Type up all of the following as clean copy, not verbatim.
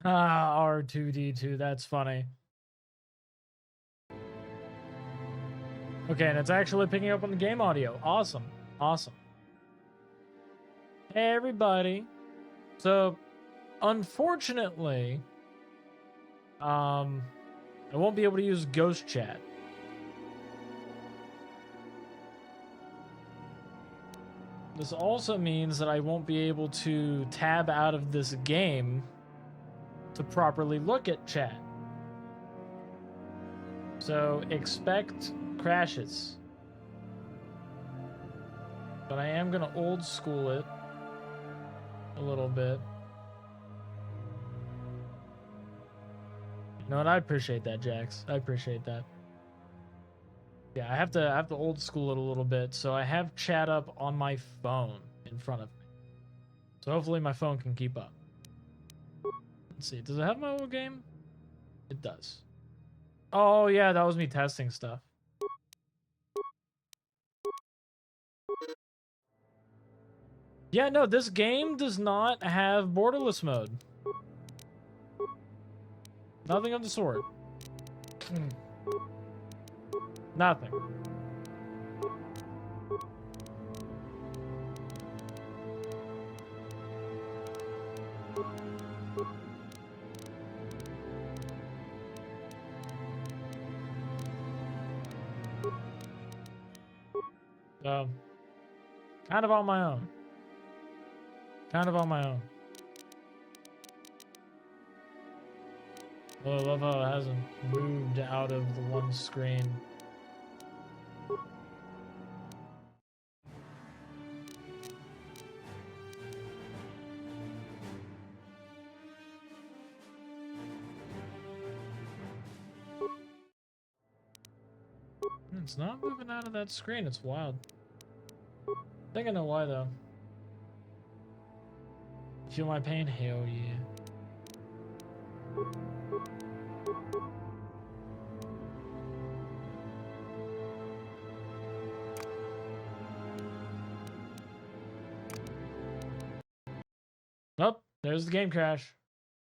Ah, R2D2, that's funny. Okay, and it's actually picking up on the game audio. Awesome. Awesome. Hey, everybody. So, unfortunately, I won't be able to use ghost chat. This also means that I won't be able to tab out of this game to properly look at chat. So expect crashes. But I am going to old school it a little bit. You know what? I appreciate that, Jax. I appreciate that. Yeah, I have to old school it a little bit. So I have chat up on my phone in front of me. So hopefully my phone can keep up. Let's see. Does it have my old game? It does. Oh, yeah, that was me testing stuff. Yeah, no, this game does not have borderless mode. Nothing of the sort. Nothing. So, kind of on my own. Kind of on my own. Oh, I love how it hasn't moved out of the one screen. It's not moving out of that screen. It's wild. I think I know why, though. Feel my pain? Hell yeah. Nope. There's the game crash.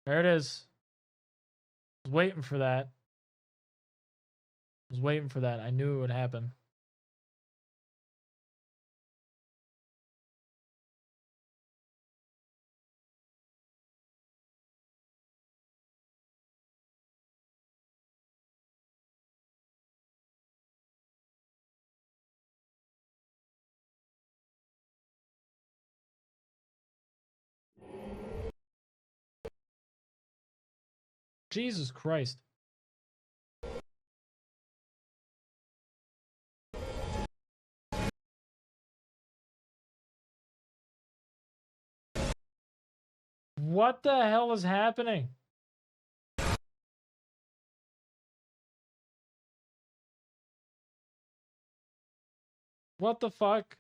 There it is. I was waiting for that. I was waiting for that. I knew it would happen. Jesus Christ. What the hell is happening? What the fuck?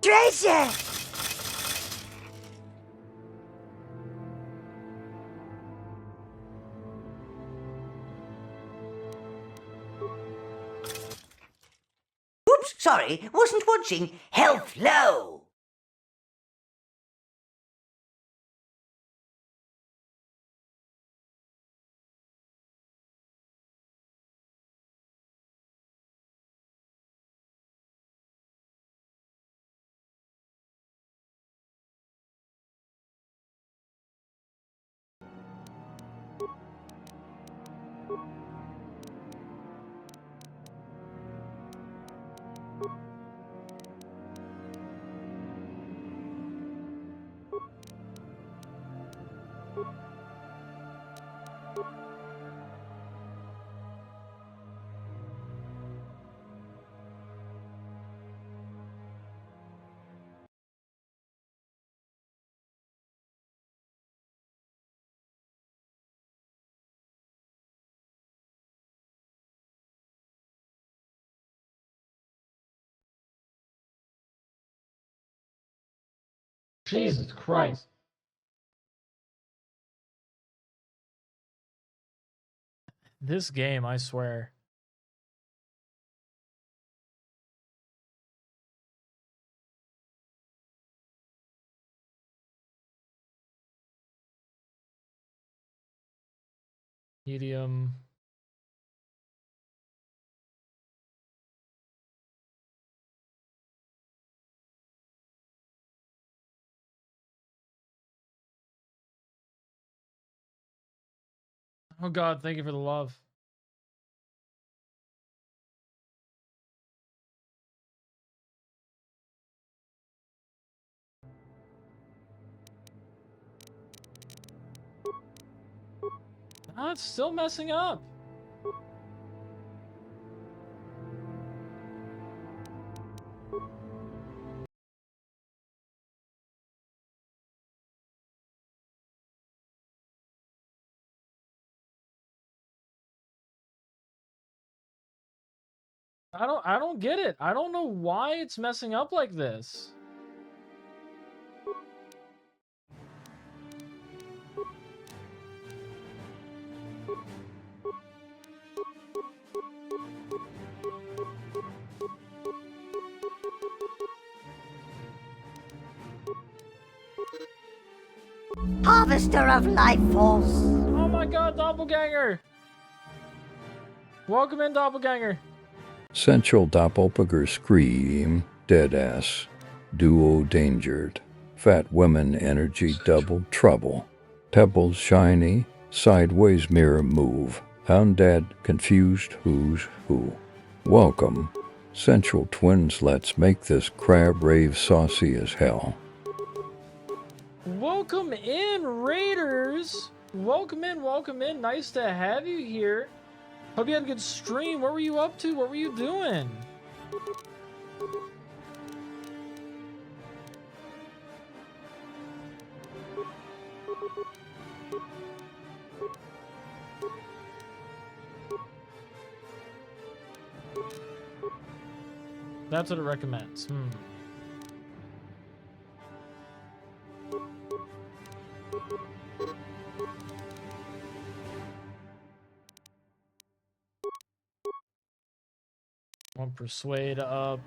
Treasure! Oops, sorry, wasn't watching. Health low! Jesus Christ. This game, I swear. Medium. Oh God, thank you for the love. Ah, it's still messing up. I don't get it. I don't know why it's messing up like this. Harvester of life force! Oh my God, doppelganger! Welcome in, doppelganger. Central doppelganger scream, deadass, duo dangered, fat women energy double trouble, pebbles shiny, sideways mirror move, undead confused who's who. Welcome, Central twins, let's make this crab rave saucy as hell. Welcome in, Raiders. Welcome in, welcome in. Nice to have you here. Hope you had a good stream. What were you up to? What were you doing? That's what it recommends. Want persuade up.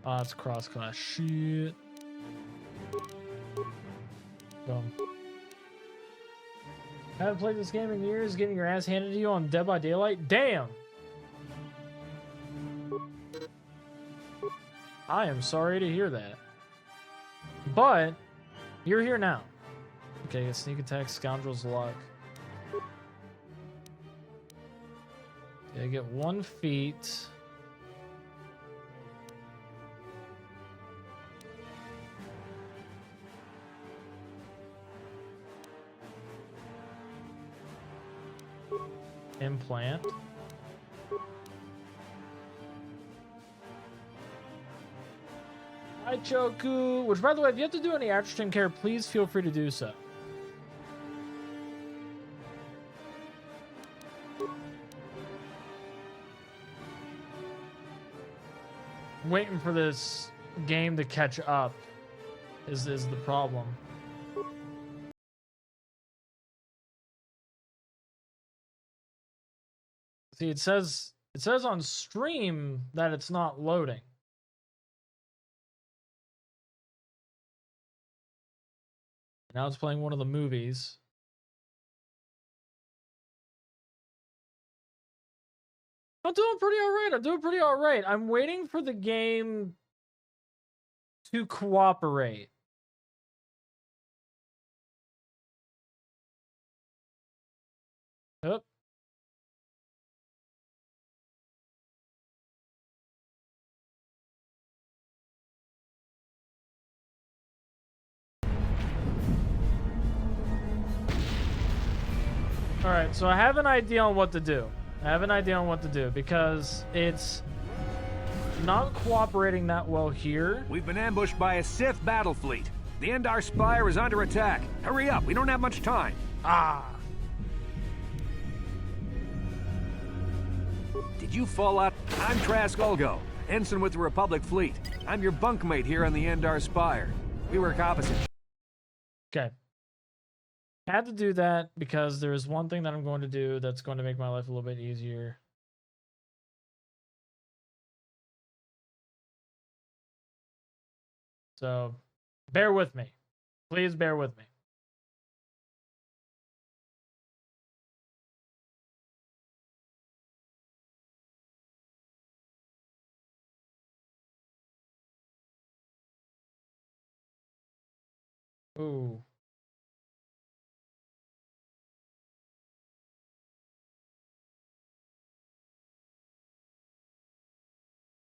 Ah, it's cross-class shit. Boom. Haven't played this game in years, getting your ass handed to you on Dead by Daylight? Damn! I am sorry to hear that. But, you're here now. Okay, sneak attack, scoundrel's luck. Okay, I get 1 feat. Implant. Hi, Choku. Which, by the way, if you have to do any Atherton care, please feel free to do so. Waiting for this game to catch up is the problem. See, it says on stream that it's not loading. Now it's playing one of the movies. I'm doing pretty all right. I'm waiting for the game to cooperate. Yep. All right, so I have an idea on what to do. Because it's not cooperating that well here. We've been ambushed by a Sith battle fleet. The Endar Spire is under attack. Hurry up, we don't have much time. Ah. Did you fall out? I'm Trask Ulgo, ensign with the Republic fleet. I'm your bunkmate here on the Endar Spire. We work opposite. Okay. Had to do that because there is one thing that I'm going to do that's going to make my life a little bit easier. So, bear with me. Please bear with me. Ooh.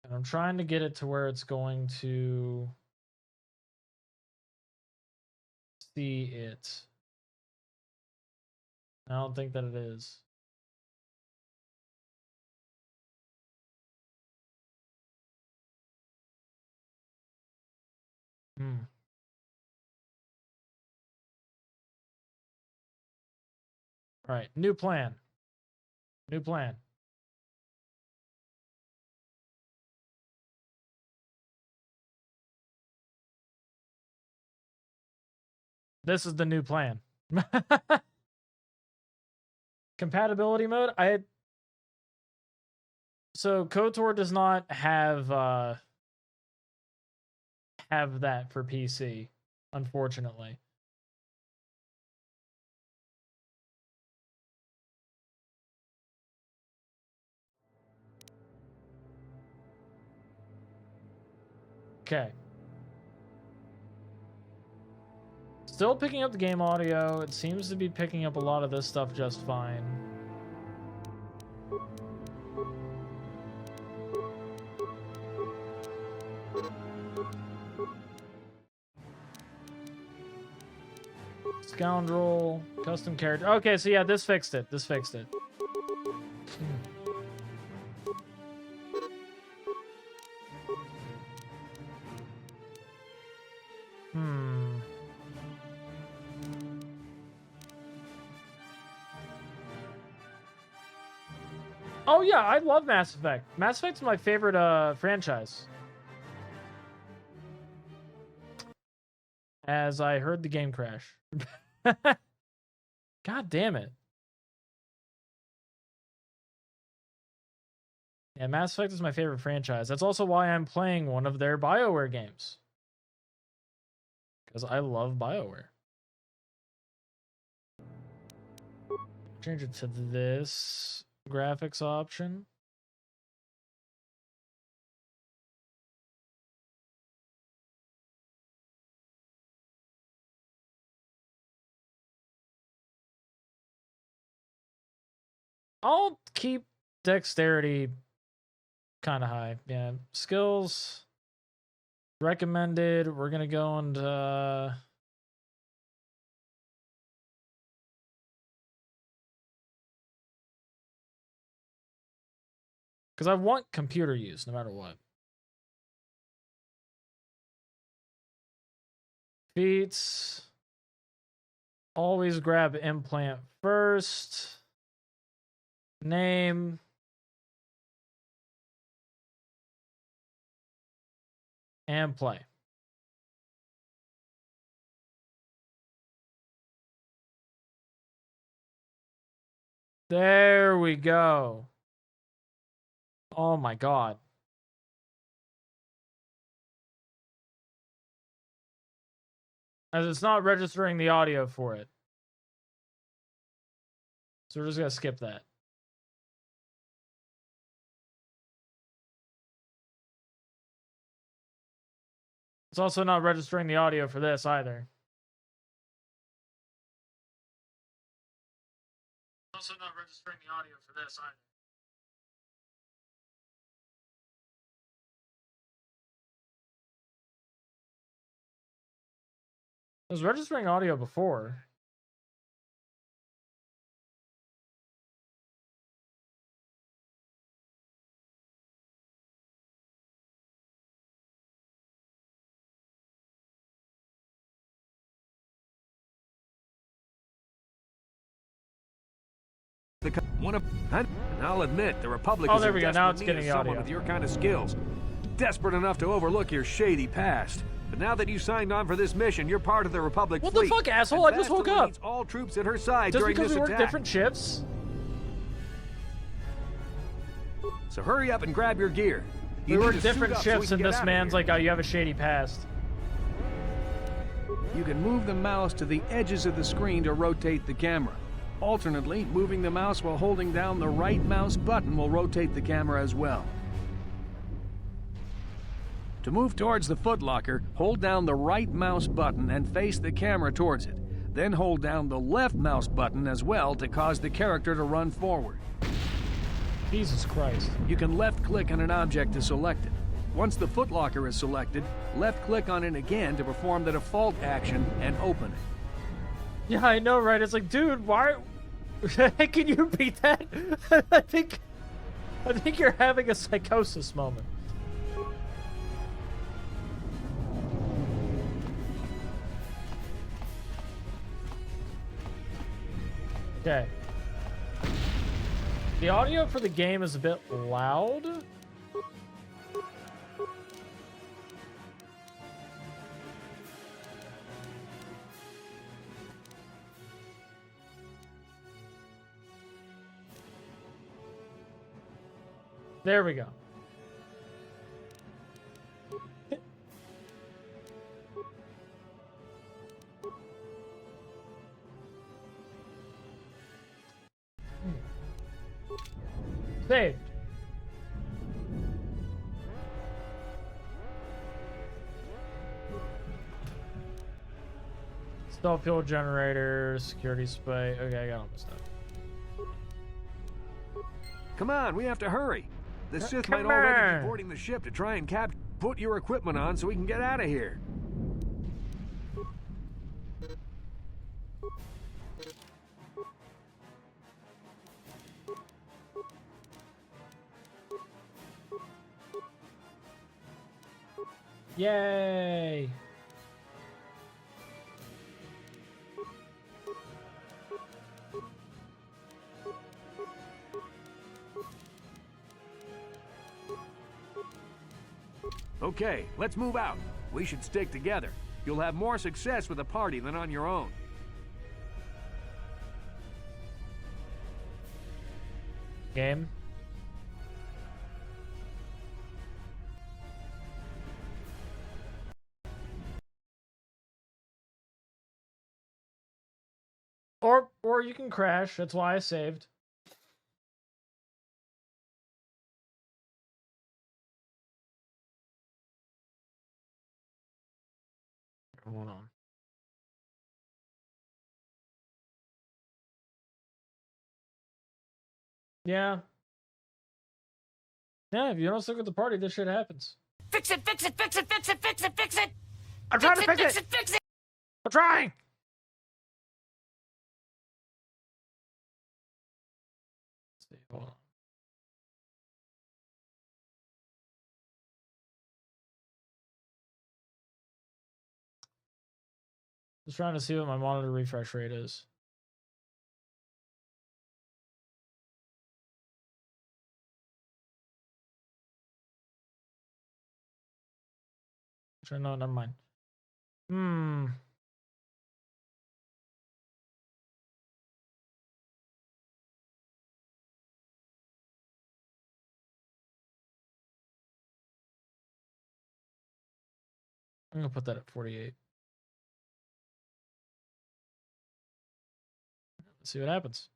And I'm trying to get it to where it's going to see it. I don't think that it is. Hmm. All right, new plan. New plan. This is the new plan. Compatibility mode. So KOTOR does not have that for PC, unfortunately. Okay. Still picking up the game audio. It seems to be picking up a lot of this stuff just fine. Scoundrel, custom character. Okay, so yeah, this fixed it. Oh yeah, I love Mass Effect. Mass Effect's my favorite franchise. As I heard the game crash. God damn it. Yeah, Mass Effect is my favorite franchise. That's also why I'm playing one of their BioWare games. Because I love BioWare. Change it to this graphics option. I'll keep dexterity kind of high. Yeah, skills recommended. We're gonna go and because I want computer use no matter what. Feats. Always grab implant first. Name. And play. There we go. Oh my god. As it's not registering the audio for it. So we're just gonna skip that. It's also not registering the audio for this either. Also not registering the audio for this either. It was registering audio before. And I'll admit, the Republic is there we go. Now it's in need getting of someone audio. with your kind of skills. Desperate enough to overlook your shady past. But now that you signed on for this mission, you're part of the Republic What fleet. the fuck, asshole? I just woke Ambassador up. needs all troops at her side Just during because this we work attack. different shifts? So hurry up and grab your gear. We You need work to suit different up so we shifts, can and get this out of man's here. like, oh, you have a shady past. You can move the mouse to the edges of the screen to rotate the camera. Alternately, moving the mouse while holding down the right mouse button will rotate the camera as well. To move towards the footlocker, hold down the right mouse button and face the camera towards it. Then hold down the left mouse button as well to cause the character to run forward. Jesus Christ. You can left-click on an object to select it. Once the footlocker is selected, left-click on it again to perform the default action and open it. Yeah, I know, right? It's like, dude, why? Can you repeat that? I think you're having a psychosis moment. Okay. The audio for the game is a bit loud. There we go. Saved. Stealth fuel generator, security spy. Okay, I got all my stuff. Come on, we have to hurry. The Sith Come might already on. be boarding the ship to try and put your equipment on so we can get out of here. Yay! Okay, let's move out. We should stick together. You'll have more success with a party than on your own. Game. Or you can crash. That's why I saved. Hold on. Yeah. Yeah, if you don't stick with the party, this shit happens. Fix it, fix it, fix it, fix it, fix it, fix it! I'm trying to fix it! Fix it! I'm trying! Let's see, hold on. Just trying to see what my monitor refresh rate is. Actually, no, never mind. I'm gonna put that at 48. Let's see what happens.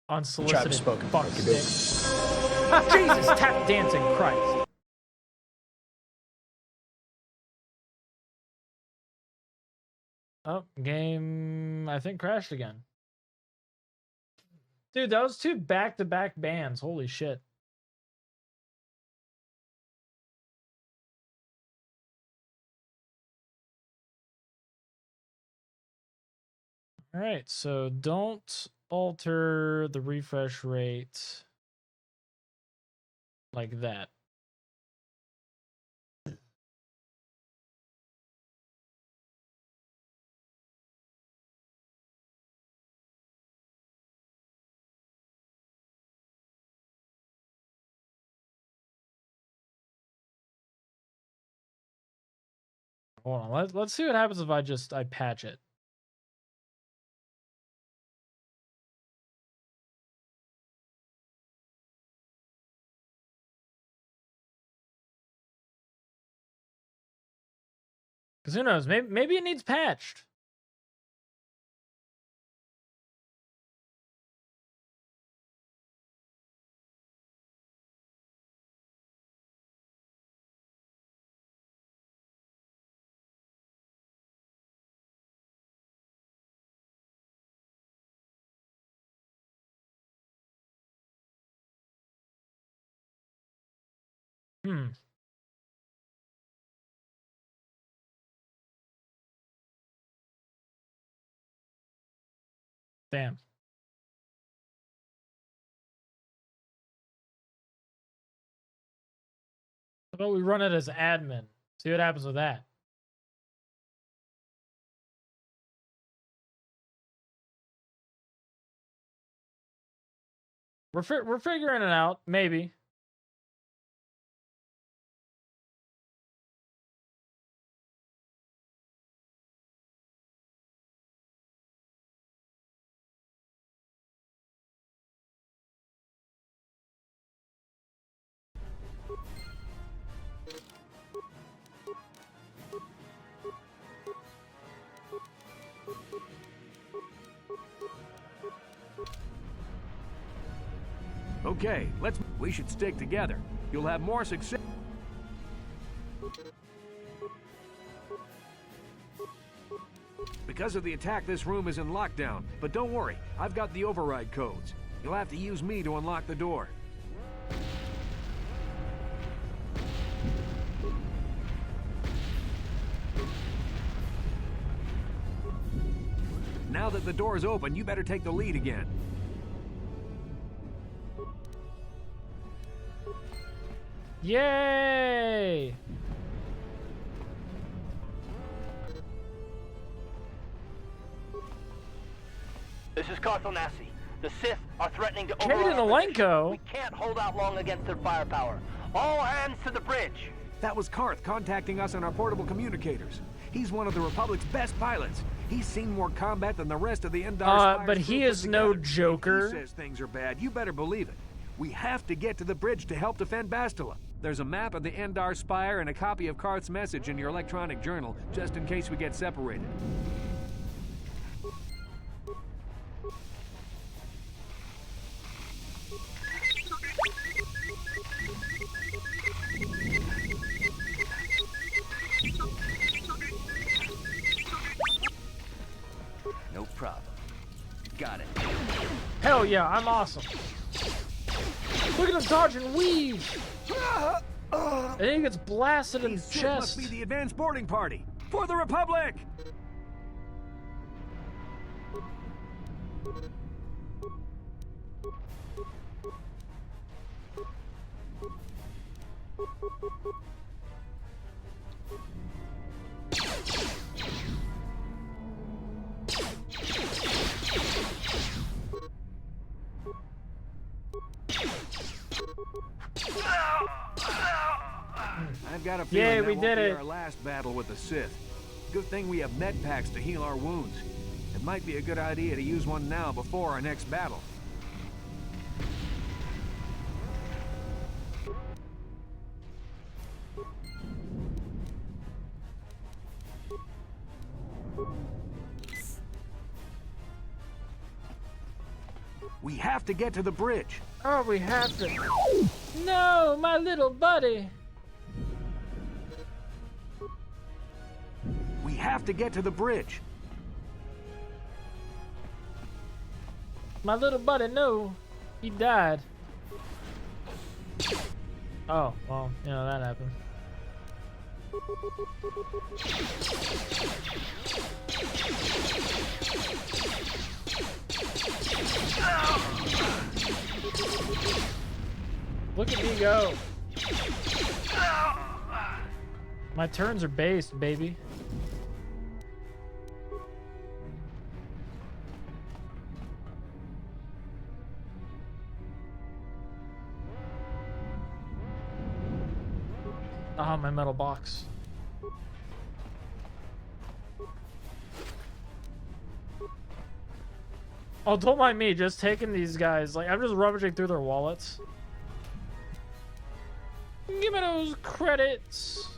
Unsolicited spoken. fuck Okay, stick. Jesus, tap dancing Christ. Oh, game, I think, crashed again. Dude, that was 2 back-to-back bans. Holy shit. All right, so don't alter the refresh rate like that. Hold on, let's see what happens if I patch it. Because who knows, maybe it needs patched. Damn. How about we run it as admin? See what happens with that. We're figuring it out, maybe. Okay, we should stick together. You'll have more success. Because of the attack, this room is in lockdown. But don't worry, I've got the override codes. You'll have to use me to unlock the door. Now that the door is open, you better take the lead again. Yay! This is Carthel Nassi. The Sith are threatening to Caden overrun our position. Alenko? We can't hold out long against their firepower. All hands to the bridge. That was Karth contacting us on our portable communicators. He's one of the Republic's best pilots. He's seen more combat than the rest of the Endar Spire's But he is no together. joker. If he says things are bad, you better believe it. We have to get to the bridge to help defend Bastila. There's a map of the Endar Spire and a copy of Karth's message in your electronic journal, just in case we get separated. No problem. Got it. Hell yeah, I'm awesome. Look at him dodge and weave. And he gets blasted in the These Sith chest. must be the advanced boarding party. For the Republic! I've got a feeling Yay, that we won't did be it. our last battle with the Sith. Good thing we have med packs to heal our wounds. It might be a good idea to use one now before our next battle. We have to get to the bridge. Oh, we have to. No, my little buddy. We have to get to the bridge. My little buddy, no. He died. Oh, well, you know, that happened. Look at me go. My turns are based, baby. Ah, my metal box. Oh, don't mind me, just taking these guys. Like, I'm just rummaging through their wallets. Give me those credits.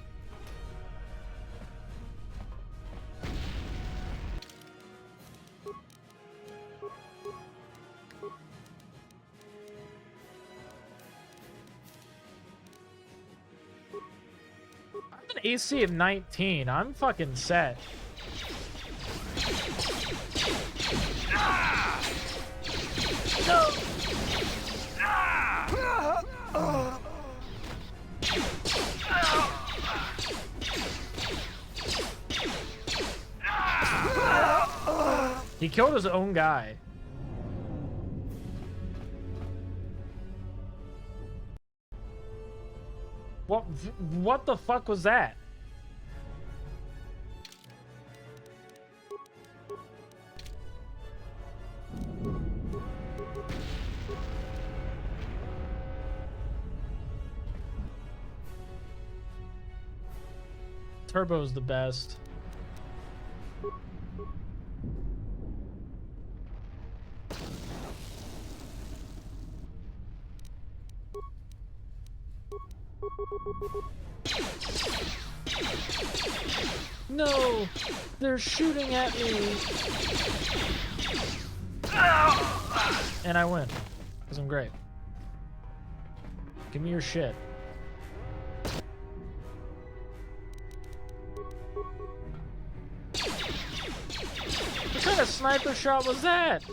I'm an AC of 19. I'm fucking set. No. He killed his own guy. What the fuck was that? Turbo's the best. No, they're shooting at me. And I win, because I'm great. Give me your shit. What kind of sniper shot was that?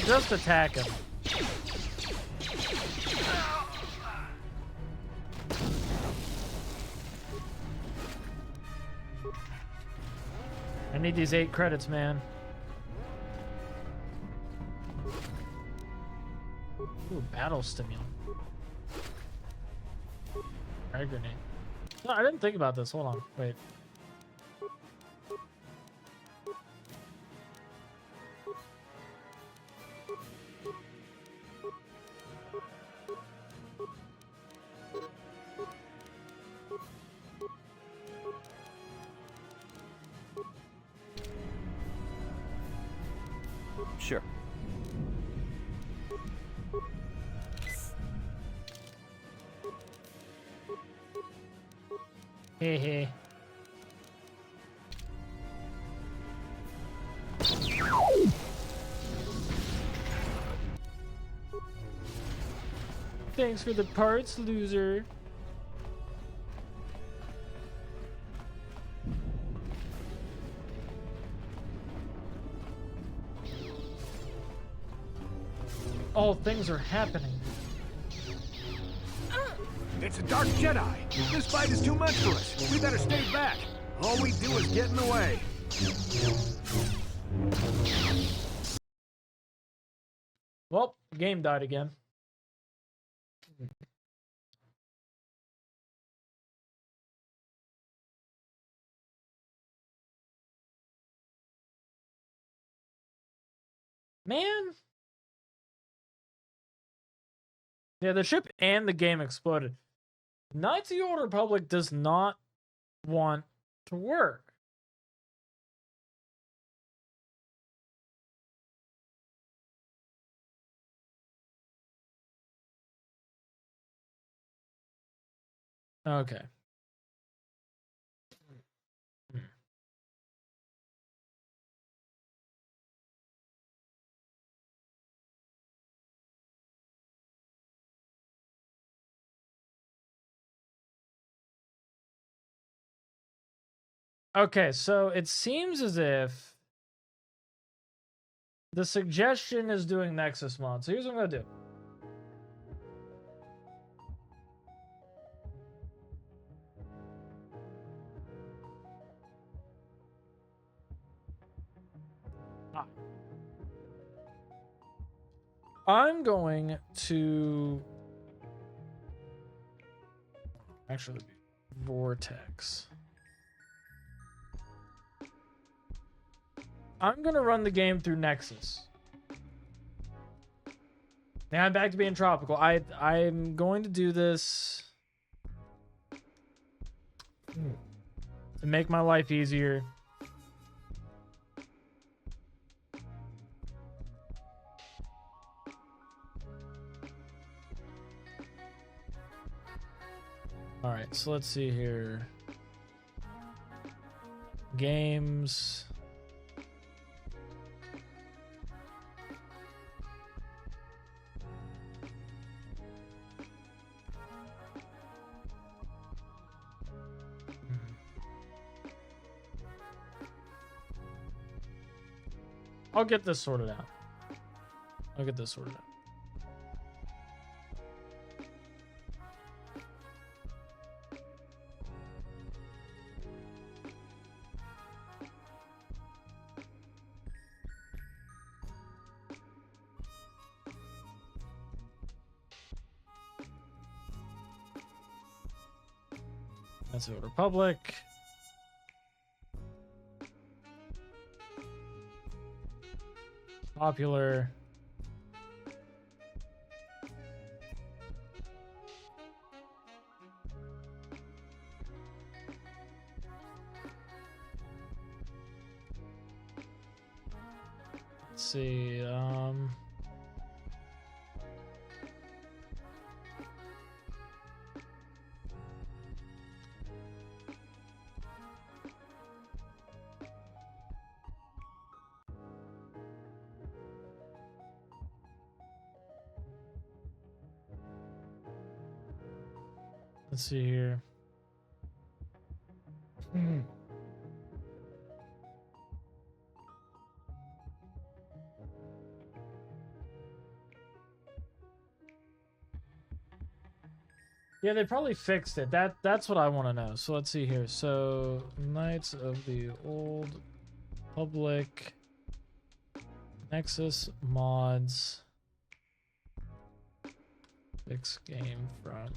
Just attack him. I need these 8 credits, man. Ooh, battle stimulant. Frag grenade. No, I didn't think about this. Hold on. Wait. Sure. Hey, hey. Thanks for the parts, loser. Oh, things are happening. It's a dark Jedi. This fight is too much for us. We better stay back. All we do is get in the way. Well, the game died again. Man. Yeah, the ship and the game exploded. Knights of the Old Republic does not want to work. Okay. Okay, so it seems as if the suggestion is doing Nexus mod. So here's what I'm gonna do. I'm going to actually Vortex. I'm gonna run the game through Nexus. Now I'm back to being tropical. I'm going to do this to make my life easier. All right, so let's see here. Games. I'll get this sorted out. That's the Republic. Popular. Let's see, let's see here. Yeah, they probably fixed it. That's what I want to know. So let's see here. So Knights of the Old Republic, Nexus mods, fix game from.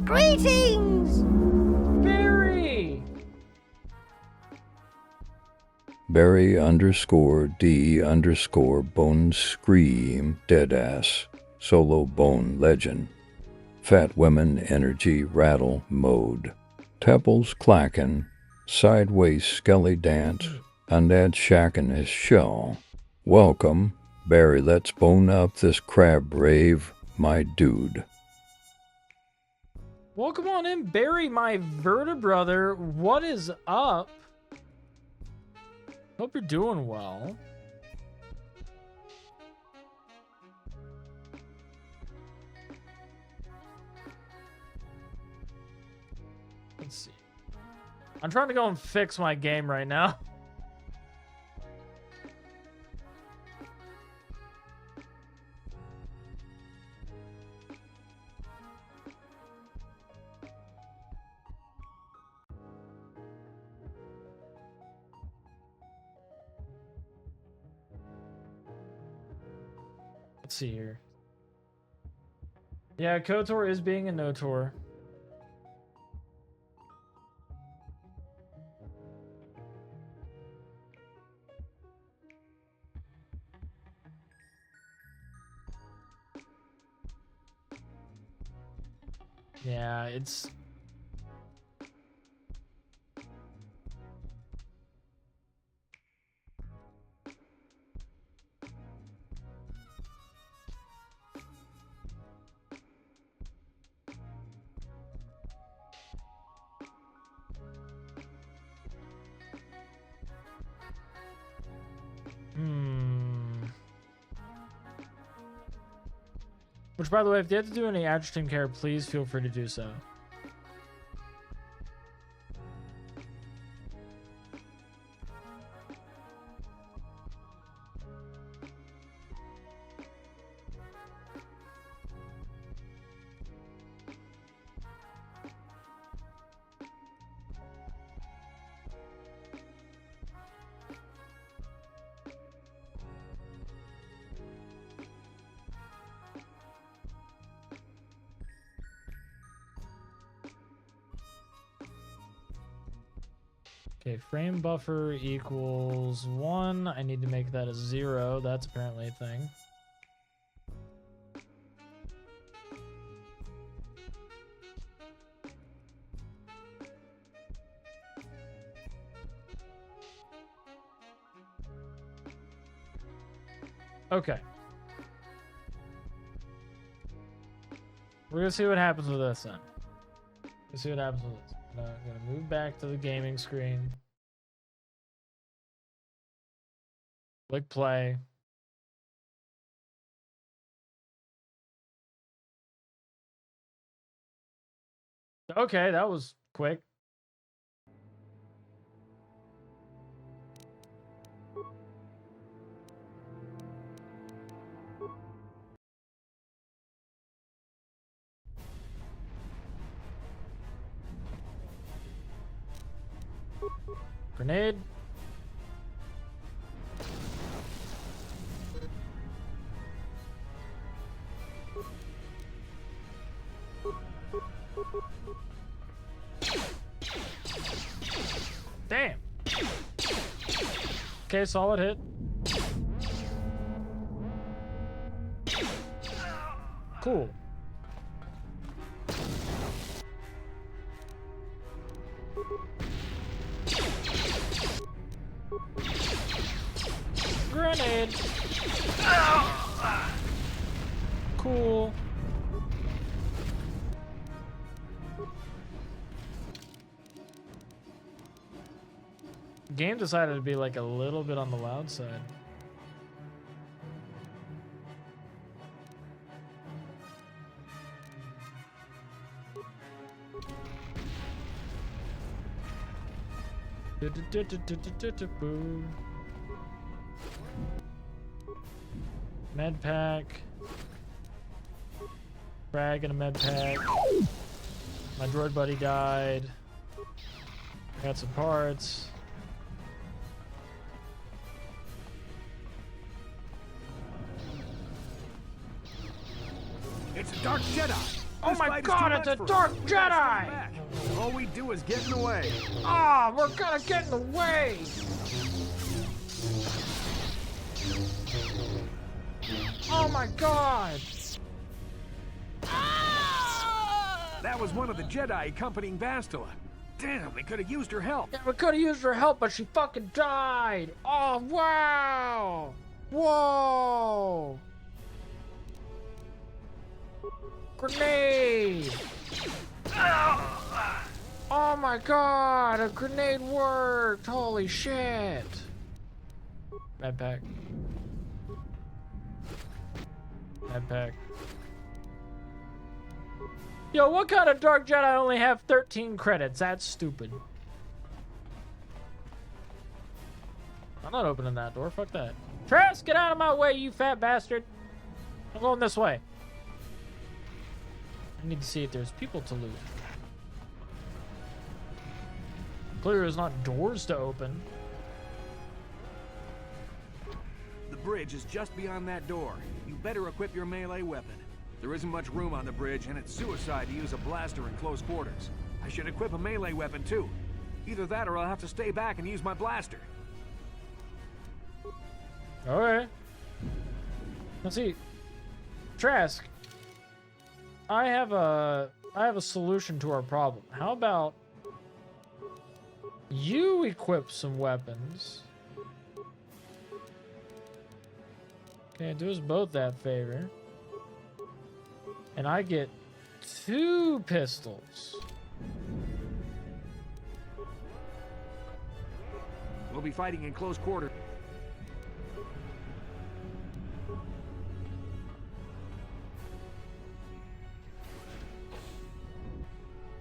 Greetings! Barry! Barry_D_Bone Scream Deadass Solo Bone Legend. Fat Women Energy Rattle Mode. Temples Clackin'. Sideways Skelly Dance. Undead Shackin' His Shell. Welcome, Barry. Let's bone up this crab rave, my dude. Welcome on in, Barry, my vertebrother. What is up? Hope you're doing well. Let's see. I'm trying to go and fix my game right now. Let's see here. Yeah, KOTOR is being a NOTOR. Yeah, it's... Which, by the way, if you have to do any Action Team care, please feel free to do so. Okay, frame buffer equals 1. I need to make that a 0. That's apparently a thing. Okay. We're gonna see what happens with this then. Let's see what happens with this. I'm gonna move back to the gaming screen. Click play. Okay, that was quick. Grenade. Damn. Okay, solid hit. Cool. Grenade. Cool. Game decided to be like a little bit on the loud side. Med pack. Frag and a med pack. My droid buddy died. Got some parts. It's a Dark Jedi. Oh This my fight is god, too it's much a for us. dark We gotta stay Jedi! back. All we do is get in the way. Ah, we're gonna get in the way! Oh my god! That was one of the Jedi accompanying Bastila. Damn, they could have used her help. Yeah, we could have used her help, but she fucking died! Oh, wow! Whoa! Grenade! Oh my god, a grenade worked! Holy shit! Medpack. Medpack. Yo, what kind of Dark Jedi only have 13 credits? That's stupid. I'm not opening that door. Fuck that. Trask, get out of my way, you fat bastard. I'm going this way. I need to see if there's people to loot. Clearly there's not doors to open. The bridge is just beyond that door. You better equip your melee weapon. There isn't much room on the bridge, and it's suicide to use a blaster in close quarters. I should equip a melee weapon, too. Either that or I'll have to stay back and use my blaster. Okay. Let's see. Trask, I have a solution to our problem. How about you equip some weapons? Okay, do us both that favor. And I get 2 pistols. We'll be fighting in close quarters.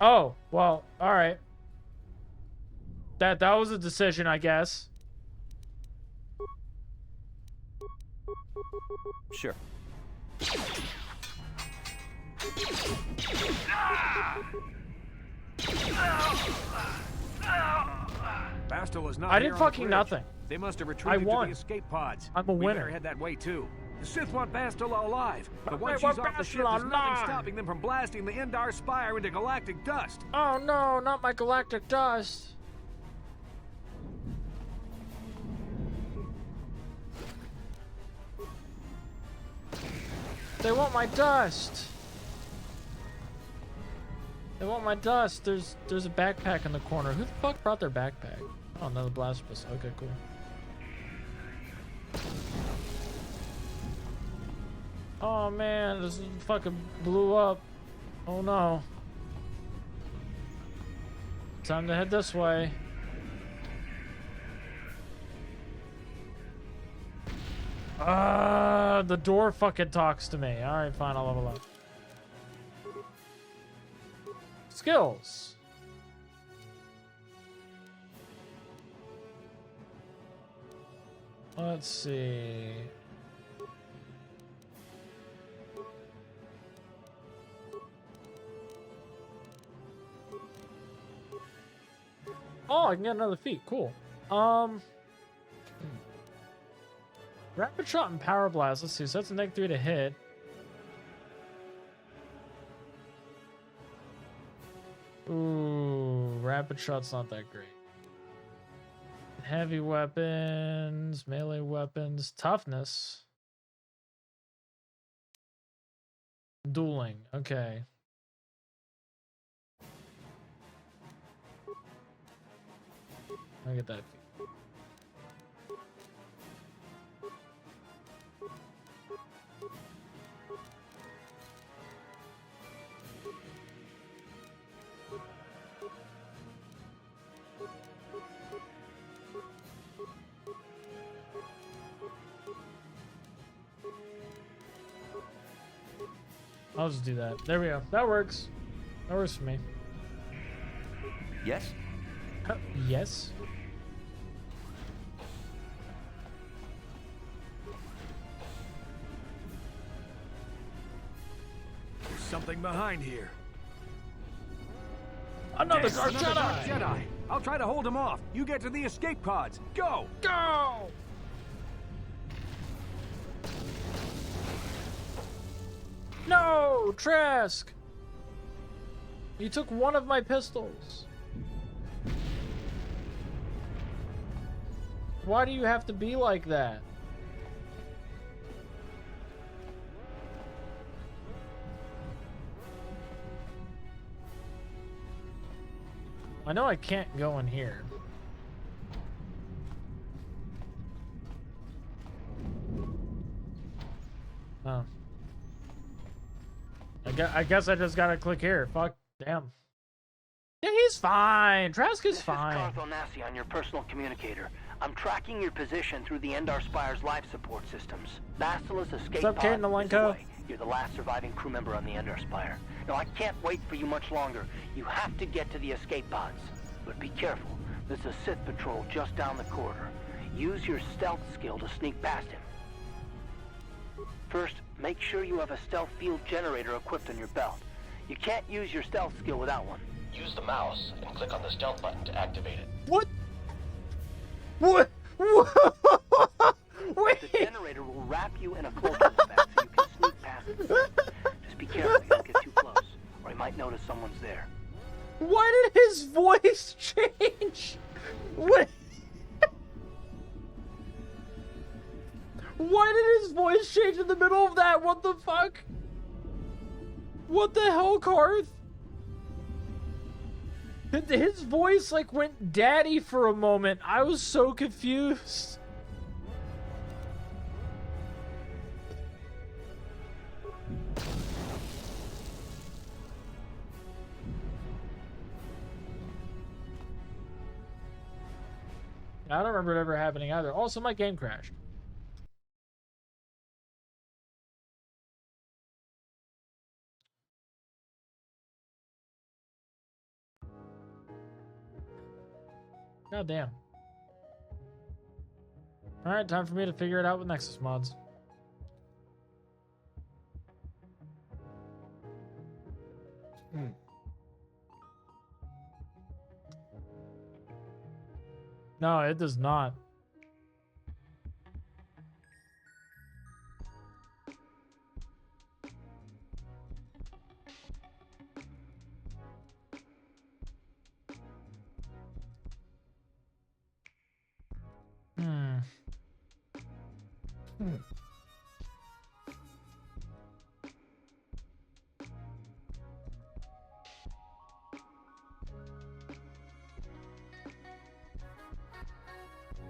Oh, well, all right. That was a decision, I guess. Sure. Bastila's not I here did on the fucking bridge. nothing. They must have retreated to won. the escape pods. I'm a We winner. better head that way too. The Sith want Bastila alive, but They once want she's off the ship, Bastila there's nothing alive. stopping them from blasting the Endar Spire into galactic dust. Oh no, not my galactic dust. They want my dust. They want my dust. There's a backpack in the corner. Who the fuck brought their backpack? Oh, another blaster pistol. Okay, cool. Oh man, this fucking blew up. Oh no. Time to head this way. The door fucking talks to me. Alright, fine, I'll level up. Skills. Let's see. Oh, I can get another feat. Cool. Rapid shot and power blast. Let's see. So that's a -3 to hit. Ooh, rapid shot's not that great. Heavy weapons, melee weapons, toughness. Dueling. Okay. I get that. I'll just do that. There we go. That works. That works for me. Yes? Yes. There's something behind here. Another Dark Another Dark Jedi! Jedi. I'll try to hold him off. You get to the escape pods. Go! Go! No, Trask! You took one of my pistols. Why do you have to be like that? I know I can't go in here. Oh. I guess I just gotta click here. Fuck. Damn. Yeah, he's fine. Trask is fine. This is Carthonassi on your personal communicator. I'm tracking your position through the Endar Spire's life support systems. Basilisk escape What's up, Kate pod is Nolenko? away. You're the last surviving crew member on the Endar Spire. Now, I can't wait for you much longer. You have to get to the escape pods. But be careful. There's a Sith patrol just down the corridor. Use your stealth skill to sneak past him. First, make sure you have a stealth field generator equipped on your belt. You can't use your stealth skill without one. Use the mouse and click on the stealth button to activate it. What? What? Wait. The generator will wrap you in a cloaking effect so you can sneak past it. Just be careful you don't get too close, or you might notice someone's there. Why did his voice change? What? Why did his voice change in the middle of that? What the fuck? What the hell, Karth? His voice like went daddy for a moment. I was so confused. I don't remember it ever happening either. Also, my game crashed. God damn. Alright, time for me to figure it out with Nexus mods. No, it does not.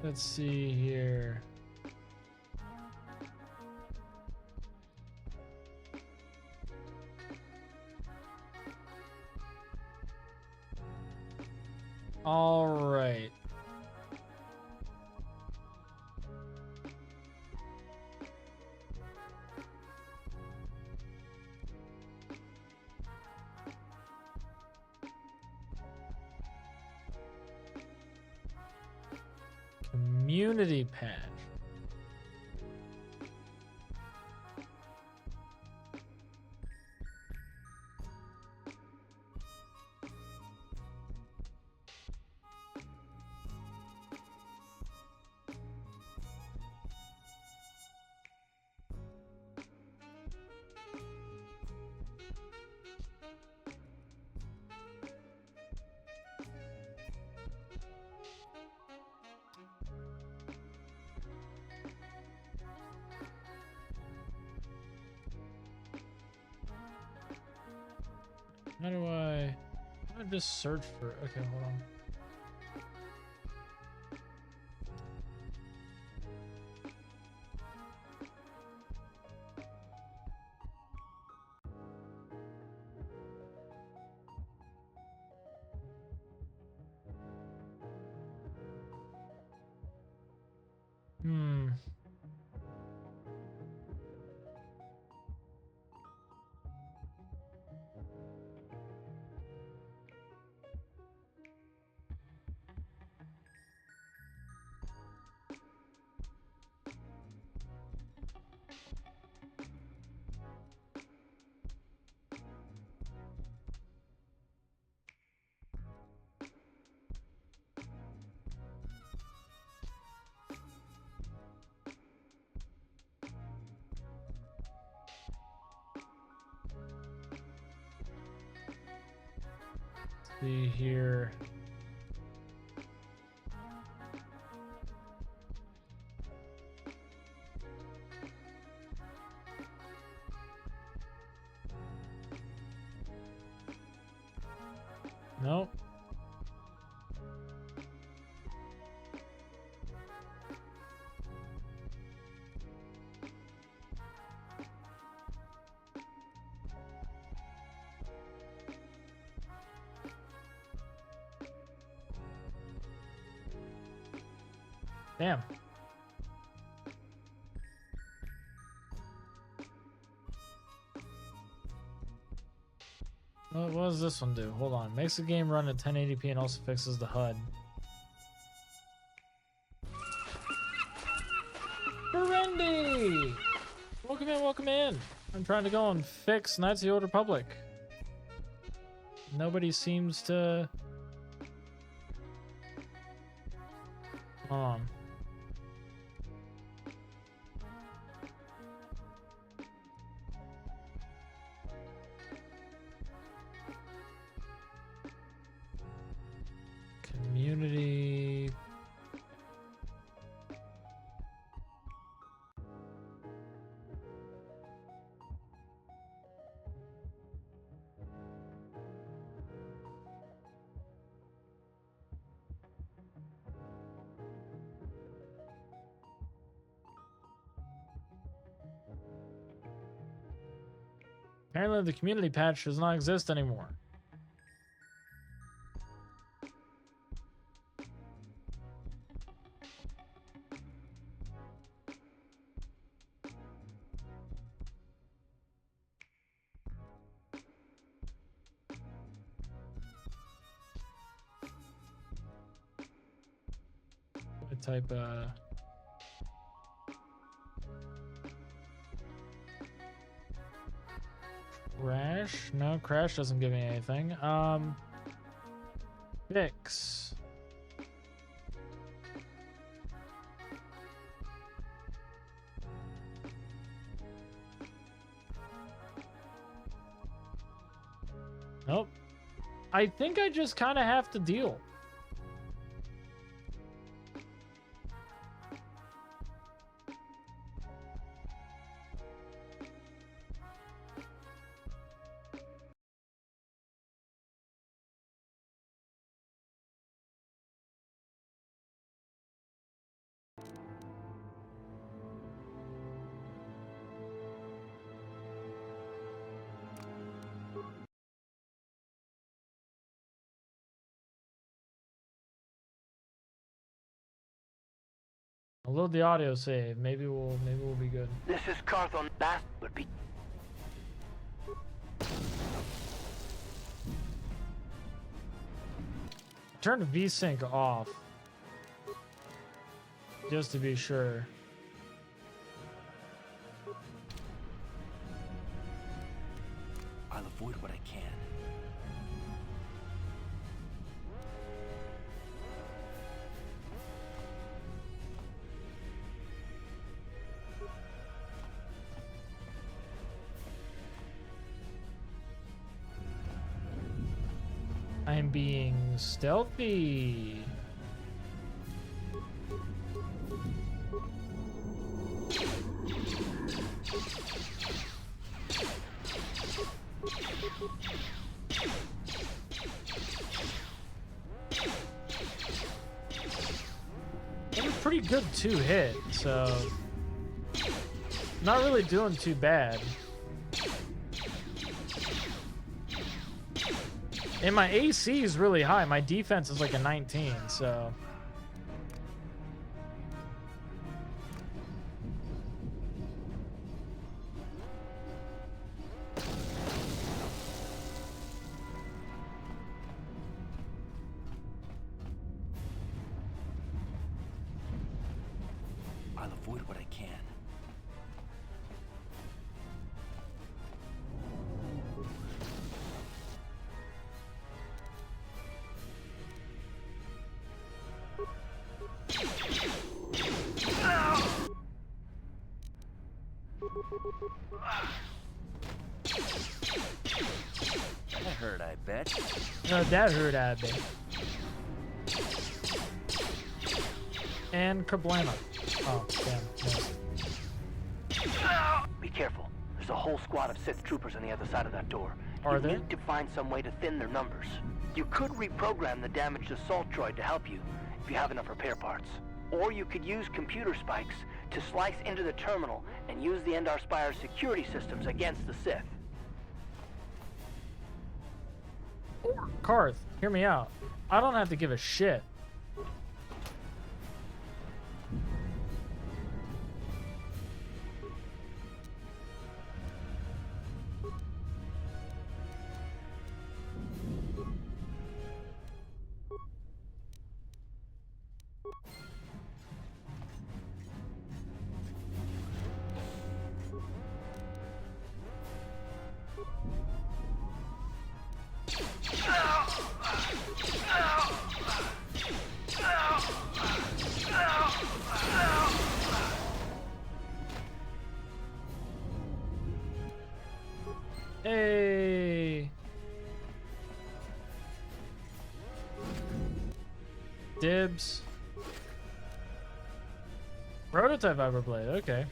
Let's see here. All right. Community patch. How do I just search for, okay, hold on. see here. Nope. Damn. What does this one do? Hold on. Makes the game run at 1080p and also fixes the HUD. Burundi! Welcome in, welcome in. I'm trying to go and fix Knights of the Old Republic. Nobody seems to... Hold on. Community. Apparently the community patch does not exist anymore. I type Crash? No, Crash doesn't give me anything. Fix. Nope. I think I just kind of have to deal. I'll load the audio save. Maybe we'll be good. This is Carthon. That would be... Turn the VSync off. Just to be sure. I'll avoid what I can. I'm being stealthy. That was pretty good 2-hit, so not really doing too bad. And my AC is really high. My defense is like a 19, so. I'll avoid what I can. That hurt, I I bet. No, that hurt at me. And kablama. Oh, damn. No. Be careful. There's a whole squad of Sith troopers on the other side of that door. Are you there? need to find some way to thin their numbers. You could reprogram the damaged assault droid to help you, if you have enough repair parts. Or you could use computer spikes to slice into the terminal and use the Endar Spire's security systems against the Sith. Karth, hear me out. I don't have to give a shit. Hey. Dibs. Prototype Viperblade, okay.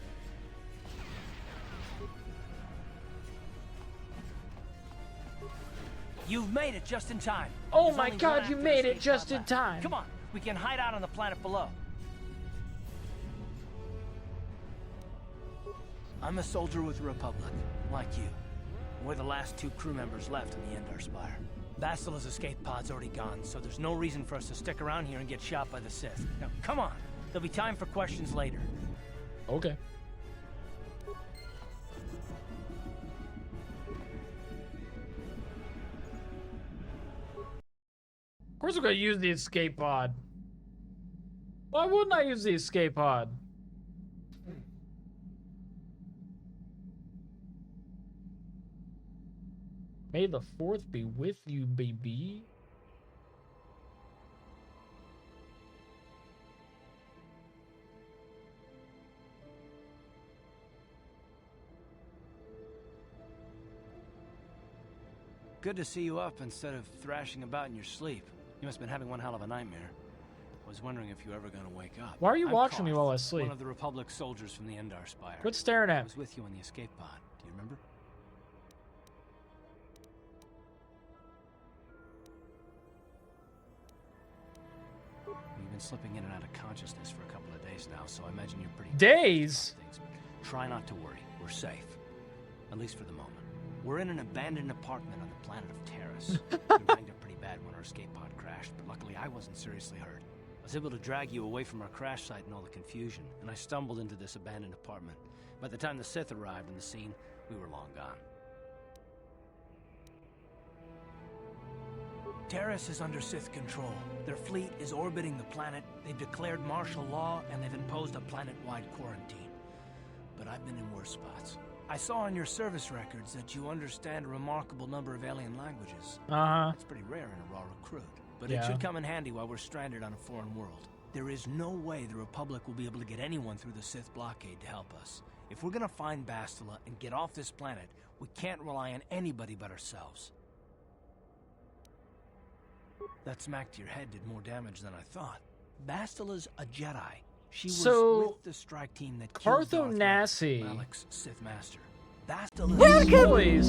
You've made it just in time. Oh There's my only god, one you active made it escape just pod in left. time. Come on, we can hide out on the planet below. I'm a soldier with the Republic, like you. We're the last 2 crew members left in the Endar Spire. Bastila's escape pod's already gone, so there's no reason for us to stick around here and get shot by the Sith. Now, come on. There'll be time for questions later. Okay. Of course we're gonna use the escape pod. Why wouldn't I use the escape pod? May the 4th be with you, baby. Good to see you up instead of thrashing about in your sleep. You must have been having one hell of a nightmare. I was wondering if you were ever going to wake up. Why are you I'm watching me Karth, while I sleep? One of the Republic soldiers from the Endar Spire. Quit staring I at me. was with you on the escape pod. Do you remember? You've been slipping in and out of consciousness for a couple of days now, so I imagine you're pretty... Days? Things, but try not to worry. We're safe. At least for the moment. We're in an abandoned apartment on the planet of Terrace. We banged up pretty bad when our escape pod crashed, but luckily I wasn't seriously hurt. I was able to drag you away from our crash site and all the confusion, and I stumbled into this abandoned apartment. By the time the Sith arrived on the scene, we were long gone. Terrace is under Sith control. Their fleet is orbiting the planet, they've declared martial law, and they've imposed a planet-wide quarantine. But I've been in worse spots. I saw on your service records that you understand a remarkable number of alien languages. That's pretty rare in a raw recruit. But it should come in handy while we're stranded on a foreign world. There is no way the Republic will be able to get anyone through the Sith blockade to help us. If we're gonna find Bastila and get off this planet, we can't rely on anybody but ourselves. That smack to your head did more damage than I thought. Bastila's a Jedi. She was with the strike team that killed Darth Carthonasi. Malak's Sith Master. Bastila's voice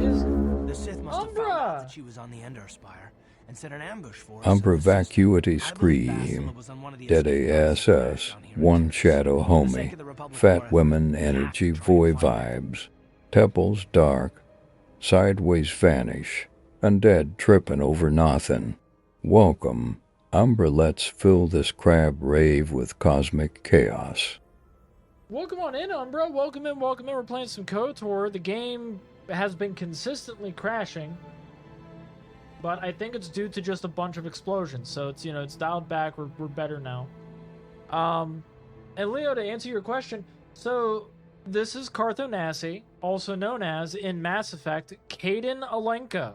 is the Sith must have found out Umbra. that she was on the Endar Spire and set an ambush for us. Umbra so the Sith- vacuity I believe scream. Bastila was on one of the Dead escape pods that crashed ASS. down here in One Terrace. shadow For the sake homie. of the Republic Fat War, women we have to energy try void and find her. vibes. Temples dark. Sideways vanish. Undead tripping over nothing. Welcome. Umbra, let's fill this crab rave with cosmic chaos. Welcome on in, Umbra. Welcome in, welcome in. We're playing some KOTOR. The game has been consistently crashing, but I think it's due to just a bunch of explosions. So it's, it's dialed back. We're better now. And Leo, to answer your question, so this is Carthonasi, also known as, in Mass Effect, Kaden Alenko.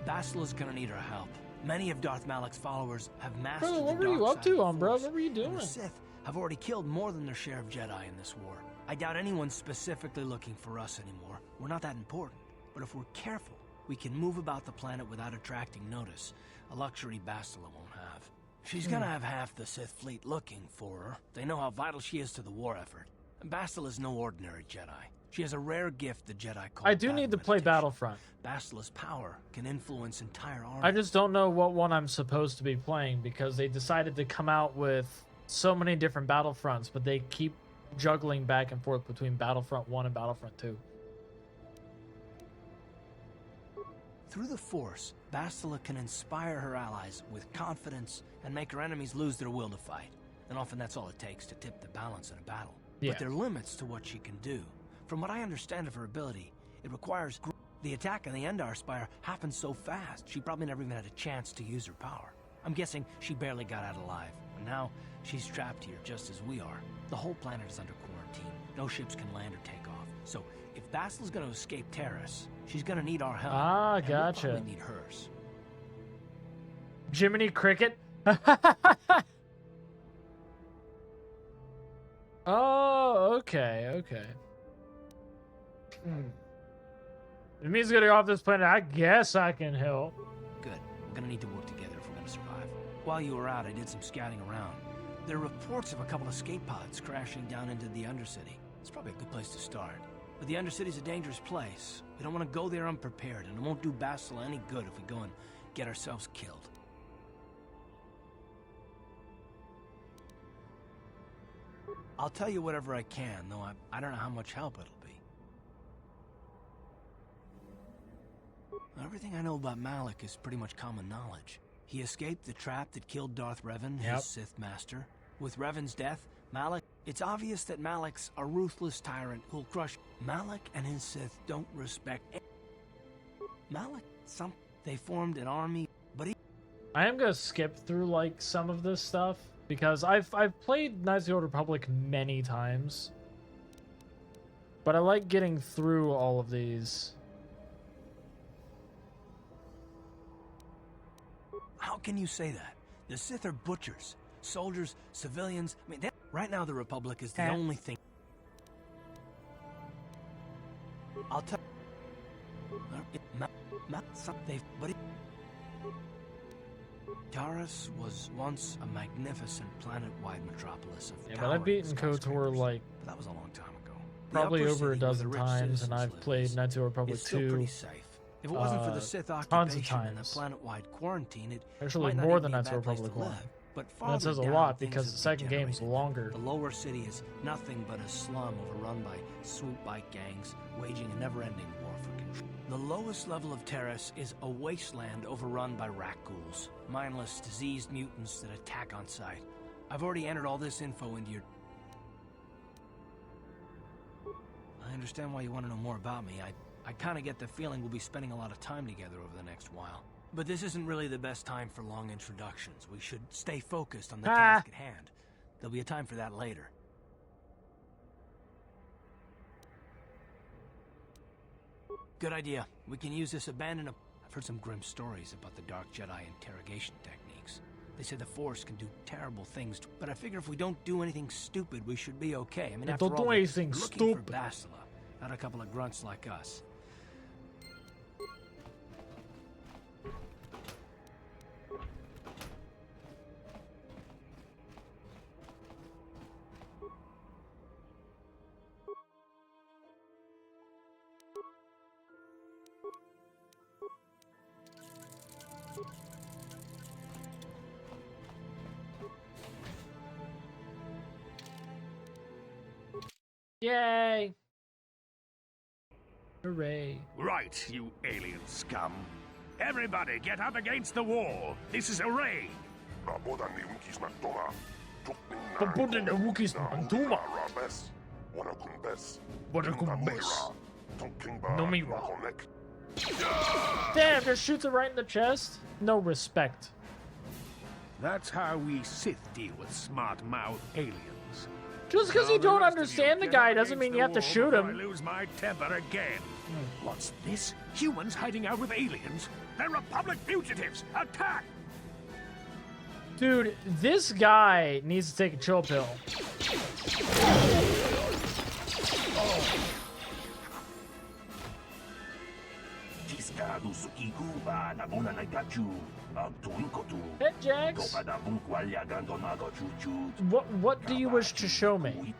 Bastila's gonna need our help. Many of Darth Malak's followers have mastered Bro, what the were you dark up side of to, the bro? Force, What were you and doing? the Sith have already killed more than their share of Jedi in this war. I doubt anyone's specifically looking for us anymore. We're not that important. But if we're careful, we can move about the planet without attracting notice, a luxury Bastila won't have. She's gonna have half the Sith fleet looking for her. They know how vital she is to the war effort. And Bastila's no ordinary Jedi. She has a rare gift the Jedi call I do need to play meditation. Battlefront. Bastila's power can influence entire armies. I just don't know what one I'm supposed to be playing because they decided to come out with so many different Battlefronts, but they keep juggling back and forth between Battlefront 1 and Battlefront 2. Through the Force, Bastila can inspire her allies with confidence and make her enemies lose their will to fight. And often that's all it takes to tip the balance in a battle. Yeah. But there are limits to what she can do. From what I understand of her ability, it requires... The attack on the Endar Spire happened so fast, she probably never even had a chance to use her power. I'm guessing she barely got out alive. And now, she's trapped here just as we are. The whole planet is under quarantine. No ships can land or take off. So, if Bastila's gonna escape Terrace, she's gonna need our help. Ah, and gotcha. we'll probably need hers. Jiminy Cricket. Oh, okay, okay. If me's gonna go off this planet, I guess I can help. Good. We're gonna need to work together if we're gonna survive. While you were out, I did some scouting around. There are reports of a couple of escape pods crashing down into the Undercity. It's probably a good place to start. But the Undercity's a dangerous place. We don't want to go there unprepared, and it won't do Bastila any good if we go and get ourselves killed. I'll tell you whatever I can, though I don't know how much help it'll be. Everything I know about Malak is pretty much common knowledge. He escaped the trap that killed Darth Revan, his Sith master. With Revan's death, it's obvious that Malak's a ruthless tyrant who'll crush. Malak and his Sith don't respect they formed an army, but I am gonna skip through like some of this stuff because I've played Knights of the Old Republic many times, but I like getting through all of these. How can you say that? The Sith are butchers, soldiers, civilians. I mean, right now the Republic is the only thing. I'll tell. Taris was once a magnificent planet-wide metropolis of Yeah, but I've beaten KOTOR like but that was a long time ago. The probably upper over a city, where dozen the rich times, and citizens I've live, played Knights of the Republic is still 2 pretty safe. If it wasn't for the Sith occupation and the times. planet-wide quarantine, it Actually might not more even than be a Knights of the bad place Republic to 1. live. But That says a farther lot down, because things the have second game's degenerated. longer. The lower city is nothing but a slum overrun by swoop bike gangs, waging a never-ending war for control. The lowest level of Terrace is a wasteland overrun by rat ghouls, mindless, diseased mutants that attack on sight. I've already entered all this info into your... I understand why you want to know more about me. I kind of get the feeling we'll be spending a lot of time together over the next while. But this isn't really the best time for long introductions. We should stay focused on the task at hand. There'll be a time for that later. Good idea. We can use this abandoned... I've heard some grim stories about the Dark Jedi interrogation techniques. They say the Force can do terrible things, but I figure if we don't do anything stupid, we should be okay. I mean, after Don't all, do we're anything looking stupid. for Bastila, not a couple of grunts like us. Yay! Hooray. Right, you alien scum. Everybody get up against the wall. This is a raid. Pabudan na Wookiees na Antuma. Wanakumbes. Nomira. Damn, just shoots it right in the chest. No respect. That's how we Sith deal with smart-mouth aliens. Just because you Now the don't rest of understand the get guy up doesn't against mean the you have to wall shoot before him. I lose my temper again. What's this? Humans hiding out with aliens? They're Republic fugitives! Attack! Dude, this guy needs to take a chill pill. Hey, Jax. What do you wish to show me?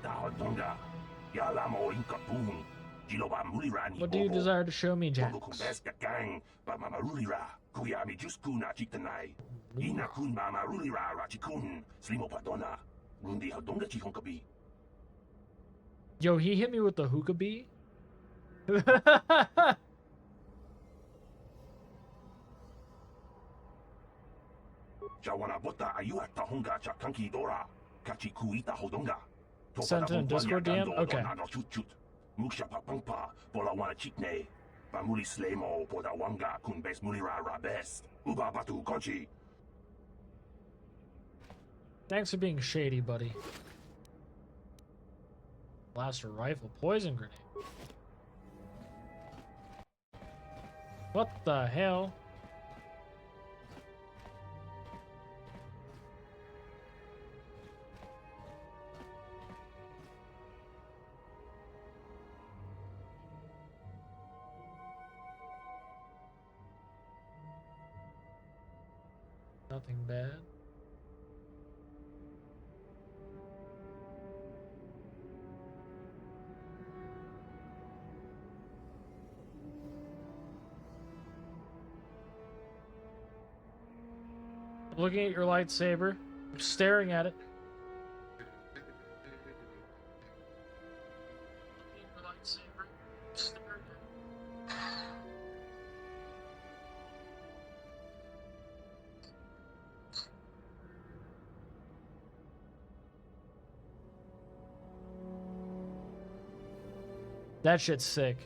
What do you desire to show me, Jax? Yo, he hit me with the hookah bee? Sent in Discord DM? Okay. Thanks for being shady, buddy. Blaster rifle, poison grenade. What the hell? Nothing bad. I'm looking at your lightsaber. I'm staring at it. That shit's sick.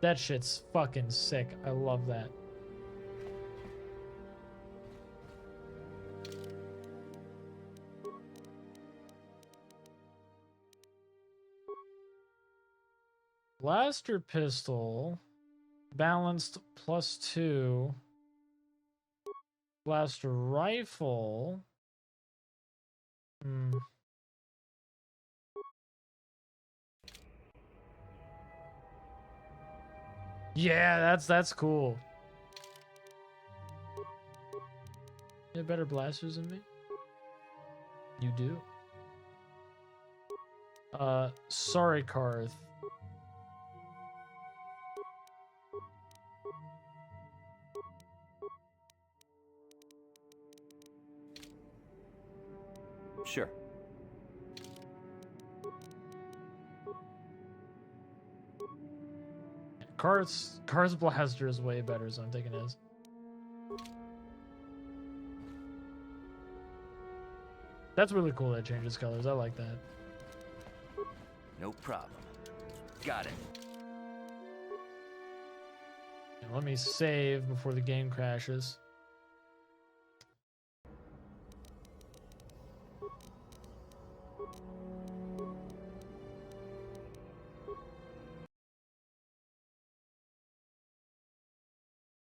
That shit's fucking sick. I love that. Blaster pistol. Balanced +2. Blaster rifle. Yeah, that's cool. You have better blasters than me? You do. Sorry, Karth. Sure. Karth's blaster is way better, so I'm taking his. That's really cool that it changes colors. I like that. No problem. Got it. Now, let me save before the game crashes.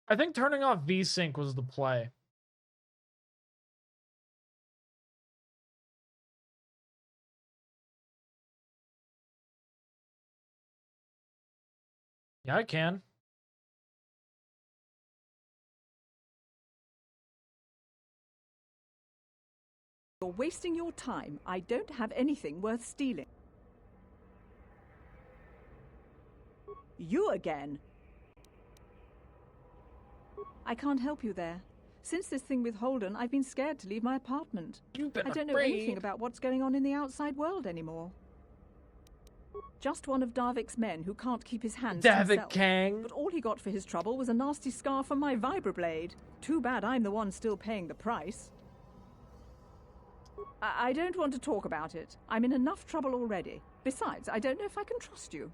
I think turning off VSync was the play. Yeah, I can. You're wasting your time. I don't have anything worth stealing. You again. I can't help you there. Since this thing with Holden, I've been scared to leave my apartment. You've been I don't know anything about what's going on in the outside world anymore. Just one of Darvik's men who can't keep his hands to himself. Kang. But all he got for his trouble was a nasty scar from my vibroblade. Too bad I'm the one still paying the price. I don't want to talk about it. I'm in enough trouble already. Besides, I don't know if I can trust you.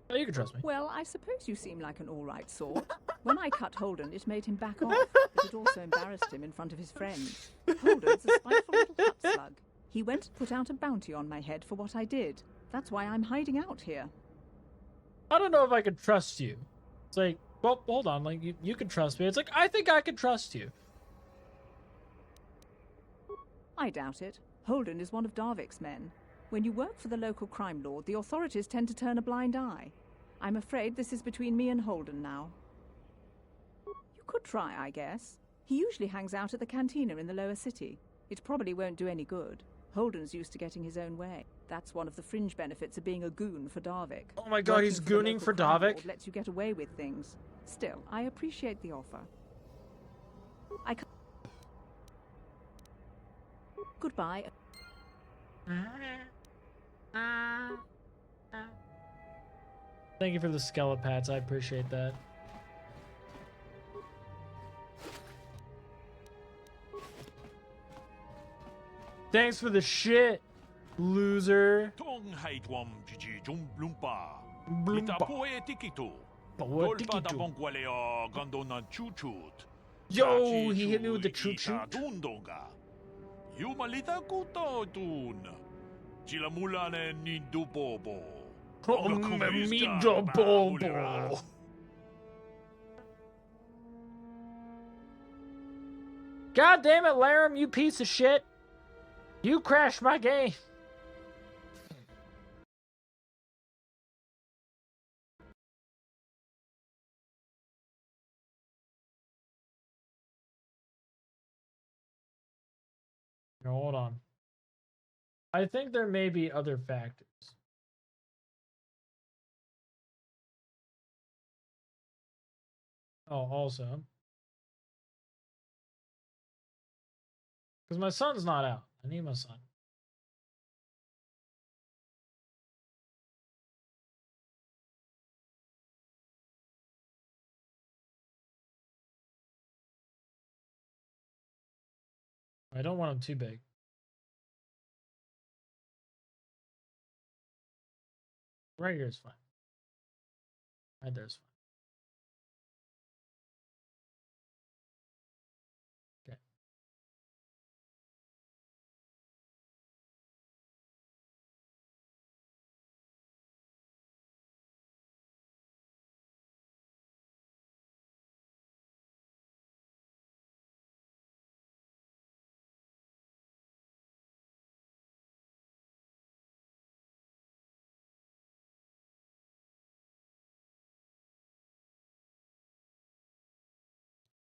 Oh, you can trust me. Well, I suppose you seem like an all-right sort. When I cut Holden, it made him back off, but it also embarrassed him in front of his friends. Holden's a spiteful little hut slug. He went and put out a bounty on my head for what I did. That's why I'm hiding out here. I don't know if I could trust you. It's like, well, hold on, like, you can trust me. It's like, I think I can trust you. I doubt it. Holden is one of Darvik's men. When you work for the local crime lord, the authorities tend to turn a blind eye. I'm afraid this is between me and Holden now. You could try, I guess. He usually hangs out at the cantina in the lower city. It probably won't do any good. Holden's used to getting his own way. That's one of the fringe benefits of being a goon for Darvik. Oh my god, he's gooning for Darvik? Lets you get away with things. Still, I appreciate the offer. Goodbye. Thank you for the skelepats, I appreciate that. Thanks for the shit, loser. Yo, he hit me with the choo choo. God damn it, Laram, you piece of shit. You crashed my game. Now, hold on. I think there may be other factors. Oh, also. Because my son's not out. I need my son. I don't want him too big. Right here is fine. Right there is fine. Okay.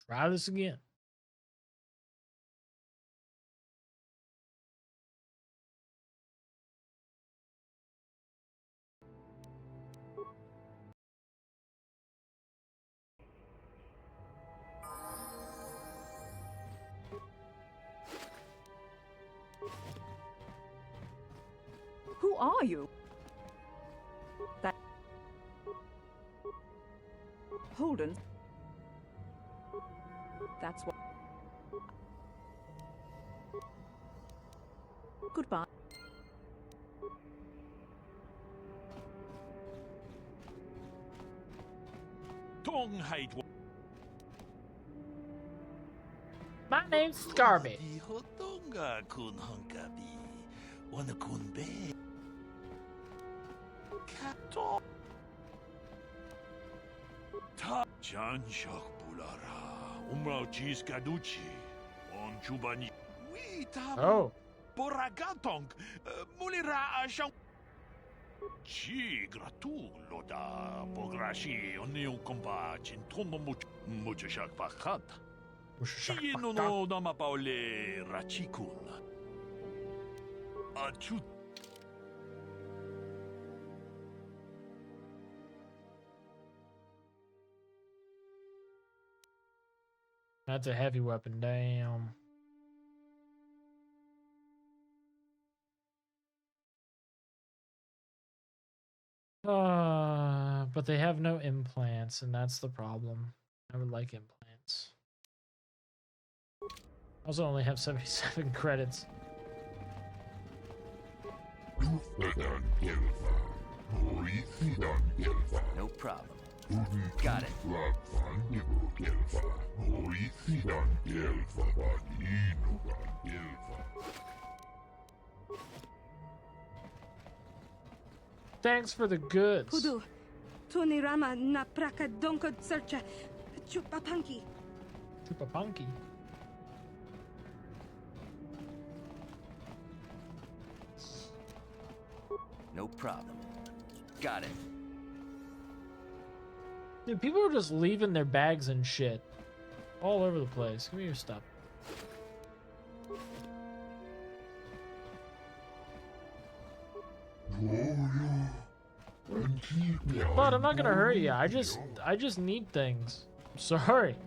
Try this again. Who are you? That Holden. That's what. Goodbye. My name's Scarby. Oh. Boragatong, mulira ashang. Chi gratulo da bograshi onio comba cintomo mucho shak bakat. Chino no dama paule rachikun. Achut. That's a heavy weapon, damn. But they have no implants, and that's the problem. I would like implants. I also only have 77 credits. No problem. Got it. thanks for the goods. Pudu, tunirama na praka donko searcha, chupapanki. Chupapunky. No problem. Got it. Dude, people are just leaving their bags and shit all over the place. Give me your stuff. But I'm not gonna hurt you. I just need things. I'm sorry.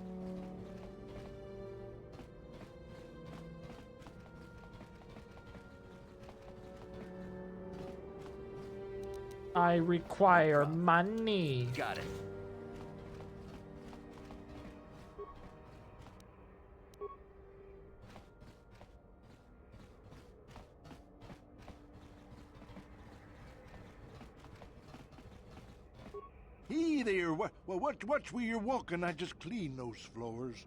I require money. Got it. Hey there, watch where you're walking. I just cleaned those floors.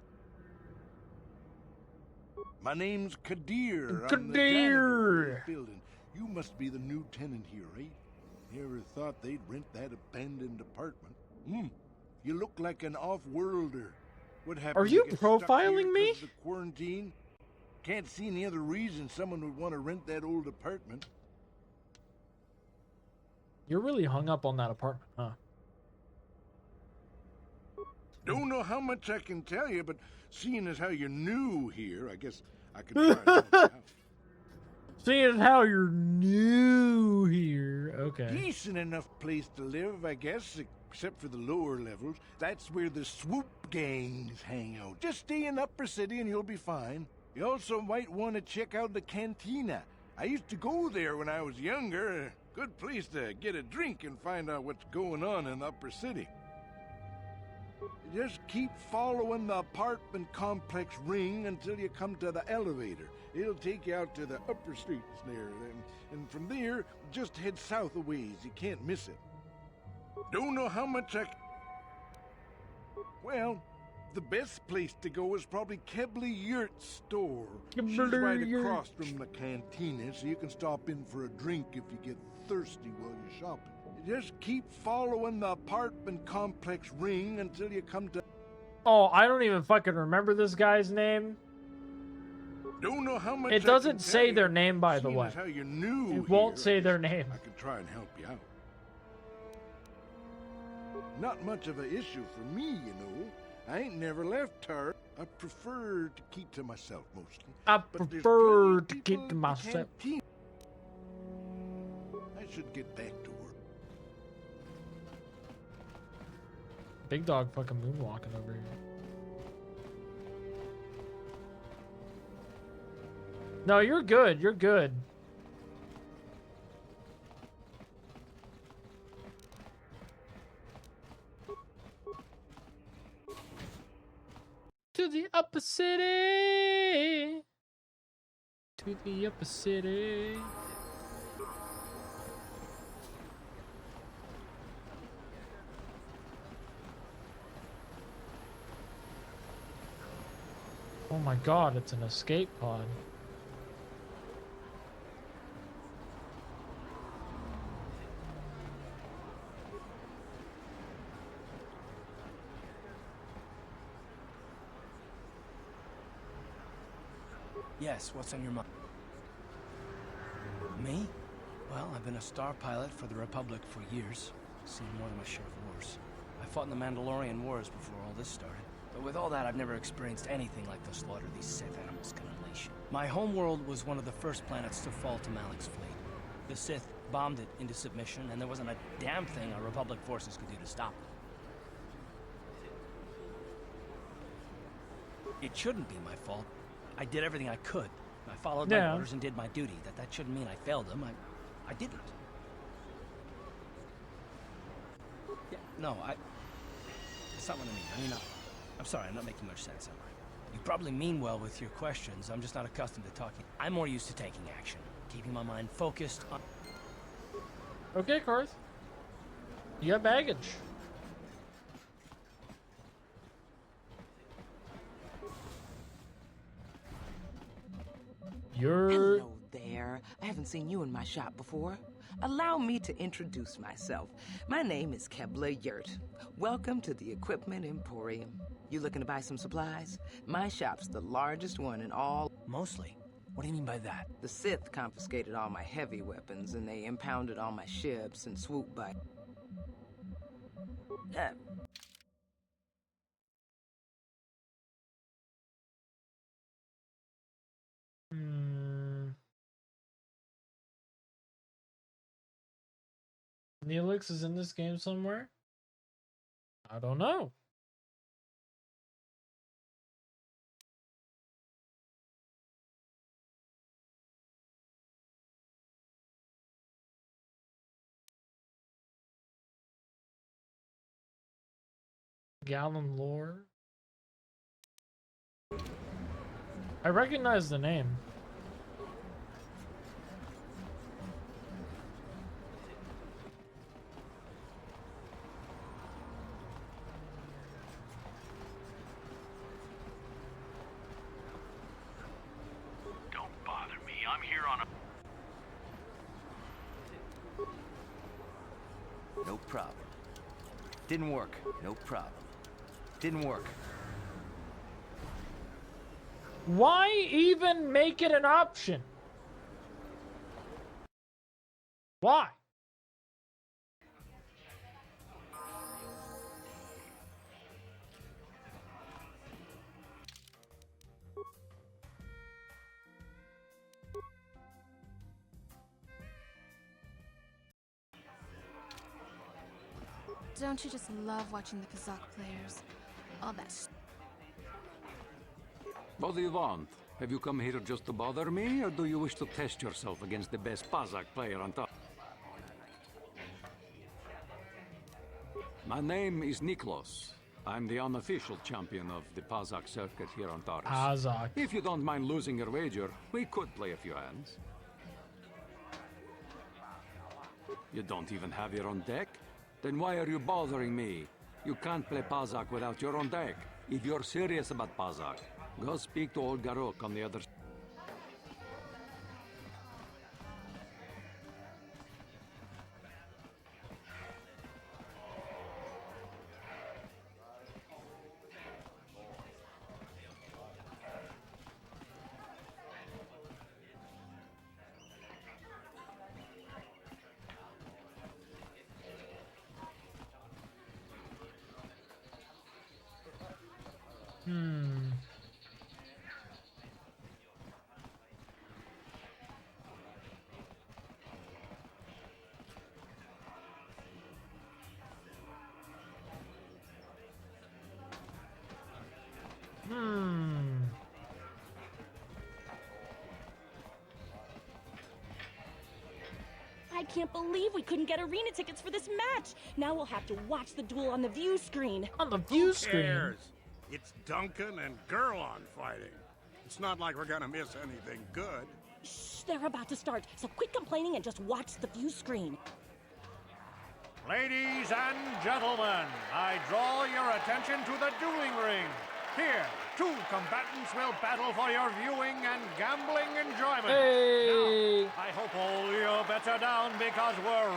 My name's Kadir. I'm the janitor of the building. You must be the new tenant here, right? Never thought they'd rent that abandoned apartment. You look like an off-worlder. What happened? Are you get stuck profiling here me? 'cause of the quarantine? Can't see any other reason someone would want to rent that old apartment. You're really hung up on that apartment, huh? Don't know how much I can tell you, but seeing as how you're new here, I guess I could try and help you out. Seeing as how you're new here, okay. Decent enough place to live, I guess, except for the lower levels. That's where the swoop gangs hang out. Just stay in Upper City and you'll be fine. You also might want to check out the cantina. I used to go there when I was younger. A good place to get a drink and find out what's going on in Upper City. Just keep following the apartment complex ring until you come to the elevator. It'll take you out to the upper streets there, and from there, just head south a ways. You can't miss it. Don't know how much Well, the best place to go is probably Kebley Yurt's store. She's right across from the cantina, so you can stop in for a drink if you get thirsty while you're shopping. Just keep following the apartment complex ring until you come to... Oh, I don't even fucking remember this guy's name. Don't know how much it doesn't say their name, by the way. How you're new it won't here, say their name. I can try and help you out. Not much of an issue for me, you know. I ain't never left her. I prefer to keep to myself mostly. I prefer to keep to myself. I should get back to work. Big dog fucking moonwalking over here. No, you're good. You're good. To the upper city. To the upper city. Oh my god, it's an escape pod. Yes, what's on your mind? Me? Well, I've been a star pilot for the Republic for years. Seen more than my share of wars. I fought in the Mandalorian Wars before all this started. But with all that, I've never experienced anything like the slaughter these Sith animals can unleash. My homeworld was one of the first planets to fall to Malik's fleet. The Sith bombed it into submission, and there wasn't a damn thing our Republic forces could do to stop it. It shouldn't be my fault. I did everything I could. I followed my orders and did my duty. That shouldn't mean I failed them. I didn't. Yeah, no, that's not what I mean. I'm sorry, I'm not making much sense, am I? You probably mean well with your questions. I'm just not accustomed to talking. I'm more used to taking action, keeping my mind focused on... Okay, Karth. You got baggage. Hello there. I haven't seen you in my shop before. Allow me to introduce myself. My name is Kebla Yurt. Welcome to the Equipment Emporium. You looking to buy some supplies? My shop's the largest one in all... Mostly? What do you mean by that? The Sith confiscated all my heavy weapons, and they impounded all my ships and swooped by... Neelix is in this game somewhere? I don't know. Gallon lore. I recognize the name. Don't bother me. I'm here on a... No problem. Didn't work. No problem. Didn't work. Why even make it an option? Why? Don't you just love watching the Kazakh players? All that What do you want? Have you come here just to bother me, or do you wish to test yourself against the best Kazakh player on top? My name is Niklos. I'm the unofficial champion of the Kazakh circuit here on Taurus. Kazakh. If you don't mind losing your wager, we could play a few hands. You don't even have your own deck? Then why are you bothering me? You can't play Kazakh without your own deck. If you're serious about Kazakh, go speak to old Garok on the other side. I can't believe we couldn't get arena tickets for this match. Now we'll have to watch the duel on the view screen. On the view screen? Cares? It's Duncan and Gurlon fighting. It's not like we're gonna miss anything good. Shh, they're about to start, so quit complaining and just watch the view screen. Ladies and gentlemen, I draw your attention to the dueling ring. Here, two combatants will battle for your viewing and gambling enjoyment. Hey! Now, I hope all your bets are down because we're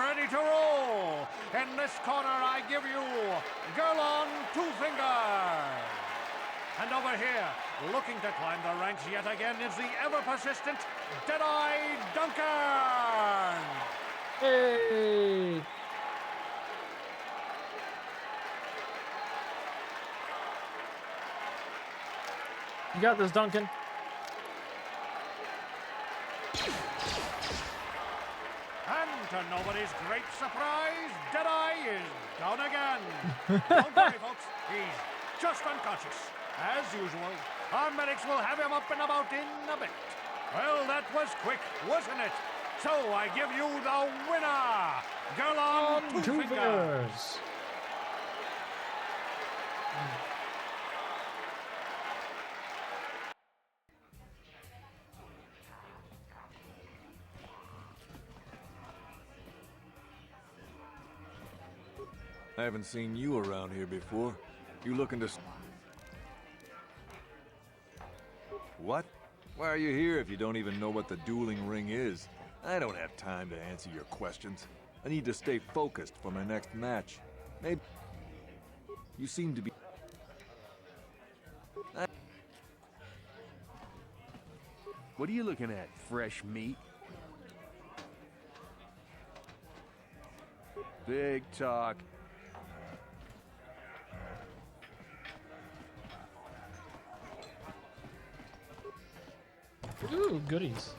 ready to roll. In this corner, I give you Gurlon Two Fingers. And over here, looking to climb the ranks yet again, is the ever-persistent Deadeye Duncan. Hey! You got this, Duncan. And to nobody's great surprise, Deadeye is down again. Don't worry, folks. He's just unconscious. As usual, our medics will have him up and about in a bit. Well, that was quick, wasn't it? So I give you the winner, Gurlon Two Fingers. I haven't seen you around here before. You looking to... What? Why are you here if you don't even know what the dueling ring is? I don't have time to answer your questions. I need to stay focused for my next match. Maybe... You seem to be... What are you looking at? Fresh meat? Big talk. Ooh, goodies.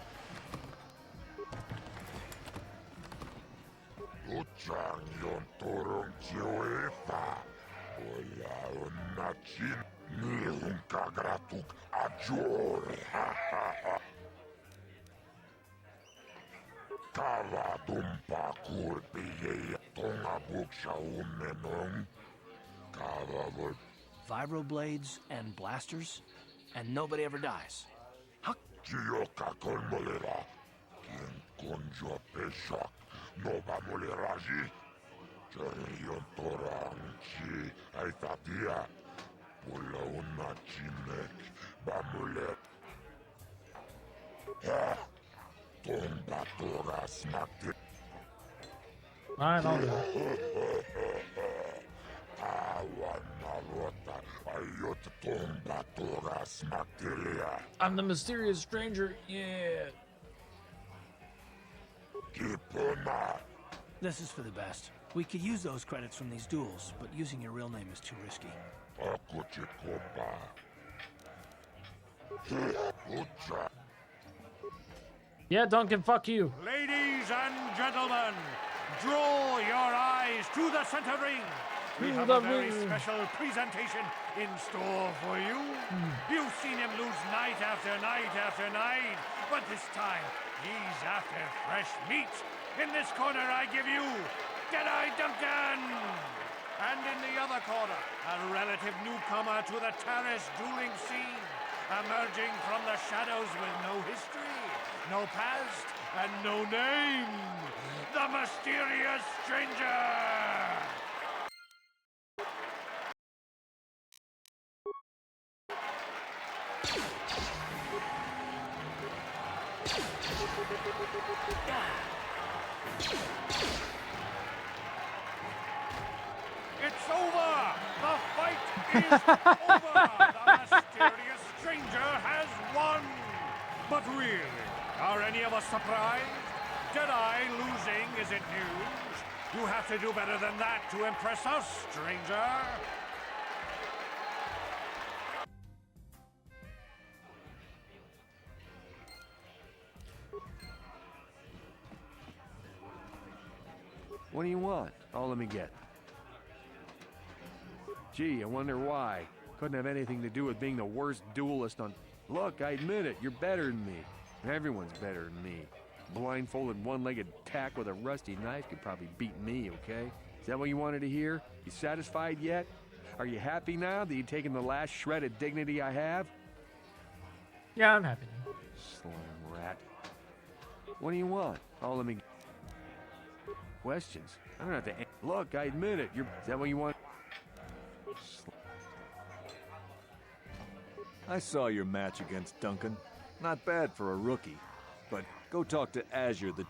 Vibroblades and blasters, and nobody ever dies. Alright, I'll do it. I'm the mysterious stranger, yeah. This is for the best. We could use those credits from these duels, but using your real name is too risky. Yeah, Duncan, fuck you. Ladies and gentlemen, draw your eyes to the center ring. We have a very special presentation in store for you. You've seen him lose night after night after night, but this time he's after fresh meat. In this corner, I give you Deadeye Duncan. And in the other corner, a relative newcomer to the terrace dueling scene, emerging from the shadows with no history, no past, and no name, the mysterious stranger. It's over! The fight is over! The mysterious stranger has won! But really, are any of us surprised? Deadeye losing isn't news. You have to do better than that to impress us, stranger. What do you want? Oh, let me get. Gee, I wonder why. Couldn't have anything to do with being the worst duelist on... Look, I admit it, you're better than me. Everyone's better than me. Blindfolded, one-legged tack with a rusty knife could probably beat me, okay? Is that what you wanted to hear? You satisfied yet? Are you happy now that you've taken the last shred of dignity I have? Yeah, I'm happy. Slim rat. What do you want? Oh, let me... Questions? I don't have to... Look, I admit it, you're... Is that what you want? I saw your match against Duncan. Not bad for a rookie. But go talk to Azure, the...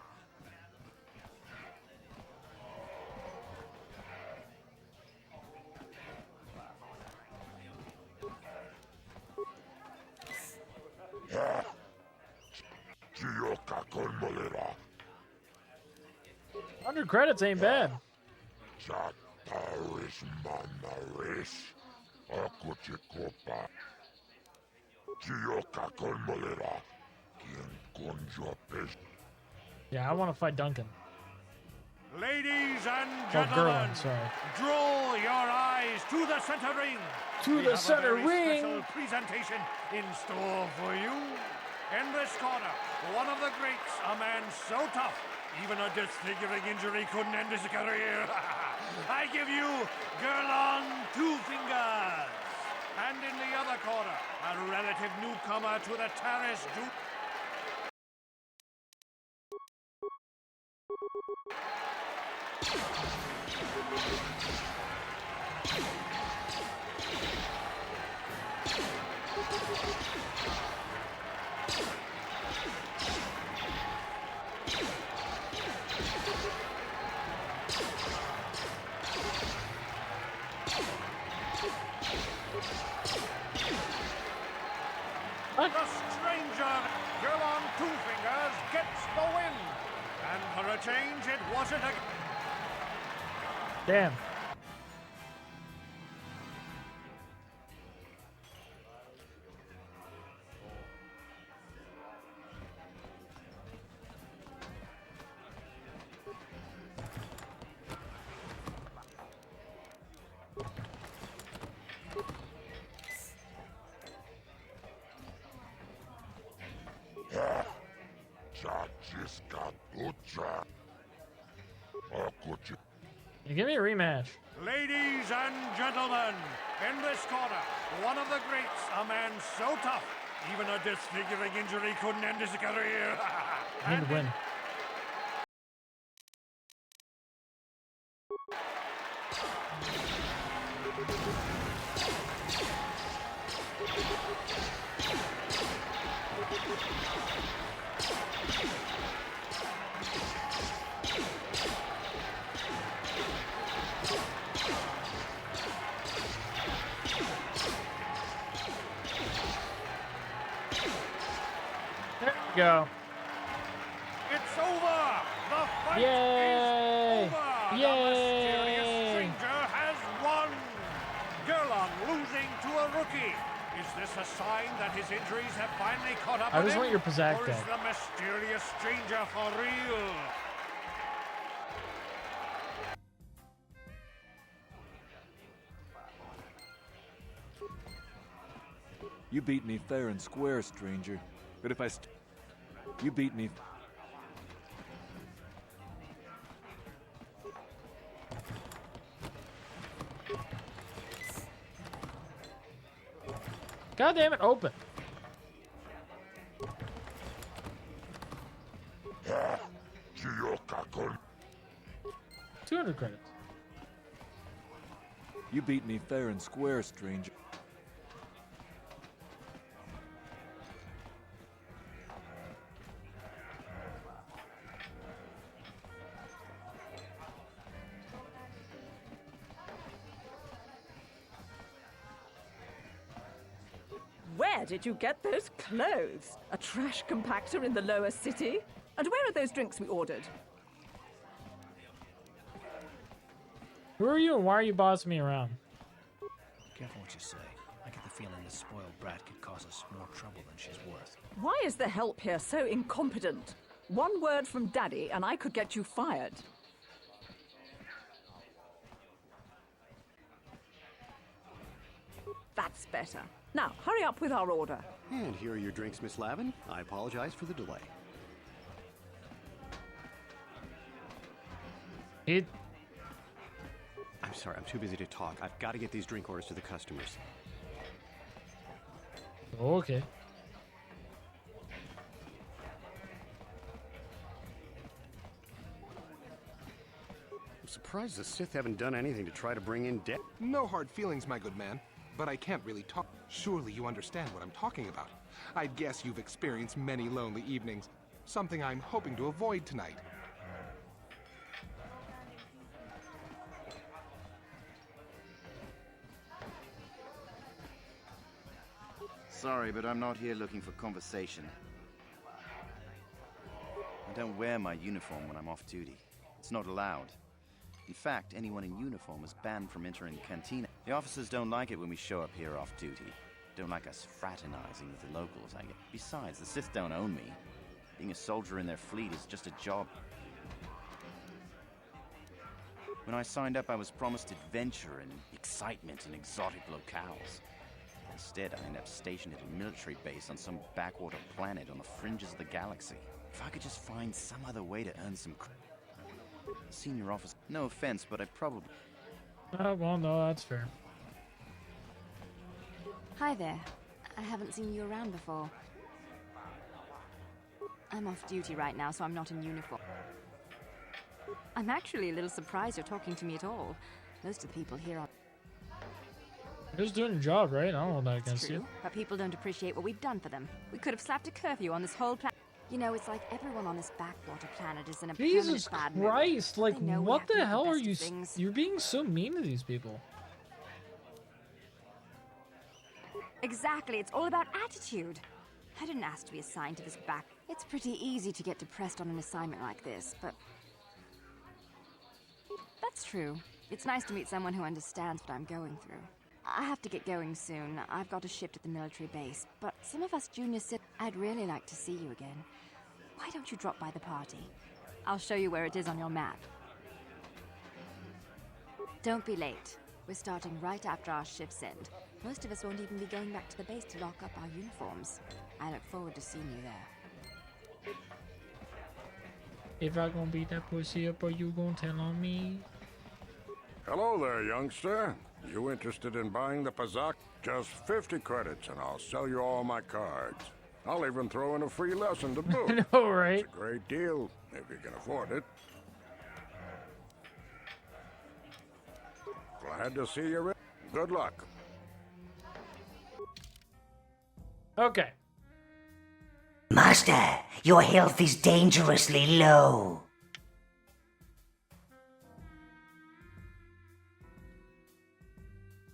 Under credits ain't bad. Yeah, I want to fight Duncan. Ladies and Oh, gentlemen, Gerlin, sorry. draw your eyes to the center ring. To We the have center a very ring. special presentation in store for you. In this corner, one of the greats, a man so tough, even a disfiguring injury couldn't end his career. I give you Gerlin Two Fingers. And in the other corner, a relative newcomer to the terrace. fuck? The stranger, Gurlon Two Fingers, gets the win. And for a change, it wasn't a... Damn. Give me a rematch. Ladies and gentlemen, in this corner, one of the greats, a man so tough, even a disfiguring injury couldn't end his career. I need to win. There we go. It's over! The fight Yay! is over! Yay! The mysterious stranger has won! Gurlon losing to a rookie. Is this a sign that his injuries have finally caught up I with just him? want your Pizzac Or is deck. the mysterious stranger for real? You beat me fair and square, stranger. But if you beat me... God damn it, open. $200 credits. You beat me fair and square, stranger. Where did you get those clothes? A trash compactor in the lower city? And where are those drinks we ordered? Who are you and why are you bossing me around? Careful what you say. I get the feeling this spoiled brat could cause us more trouble than she's worth. Why is the help here so incompetent? One word from Daddy and I could get you fired. That's better. Now, hurry up with our order. And here are your drinks, Miss Lavin. I apologize for the delay. I'm sorry, I'm too busy to talk. I've got to get these drink orders to the customers. Okay. I'm surprised the Sith haven't done anything to try to bring in debt. No hard feelings, my good man. But I can't really talk. Surely you understand what I'm talking about. I guess you've experienced many lonely evenings. Something I'm hoping to avoid tonight. Sorry, but I'm not here looking for conversation. I don't wear my uniform when I'm off duty. It's not allowed. In fact, anyone in uniform is banned from entering the cantina. The officers don't like it when we show up here off duty. Don't like us fraternizing with the locals, I guess. Besides, the Sith don't own me. Being a soldier in their fleet is just a job. When I signed up, I was promised adventure and excitement in exotic locales. Instead, I ended up stationed at a military base on some backwater planet on the fringes of the galaxy. If I could just find some other way to earn some senior officer. No offense, but I probably... Well, no, that's fair. Hi there. I haven't seen you around before. I'm off duty right now, so I'm not in uniform. I'm actually a little surprised you're talking to me at all. Most of the people here are... You're just doing your job, right? I don't hold that against true, you. but people don't appreciate what we've done for them. We could have slapped a curfew on this whole planet. You know, it's like everyone on this backwater planet is in a Jesus permanent bad mood. Christ, like, They know we what have to the make hell are best you... of things. You're being so mean to these people. Exactly, it's all about attitude. I didn't ask to be assigned to this back. It's pretty easy to get depressed on an assignment like this, but... That's true. It's nice to meet someone who understands what I'm going through. I have to get going soon. I've got a shift at the military base, but some of us junior I'd really like to see you again. Why don't you drop by the party? I'll show you where it is on your map. Don't be late. We're starting right after our shifts end. Most of us won't even be going back to the base to lock up our uniforms. I look forward to seeing you there. If I gonna beat that pussy up, are you gonna tell on me? Hello there, youngster. You interested in buying the Pazak? Just 50 credits and I'll sell you all my cards. I'll even throw in a free lesson to boot. I know, right? It's a great deal, if you can afford it. Glad to see you. Good luck. Okay. Master, your health is dangerously low.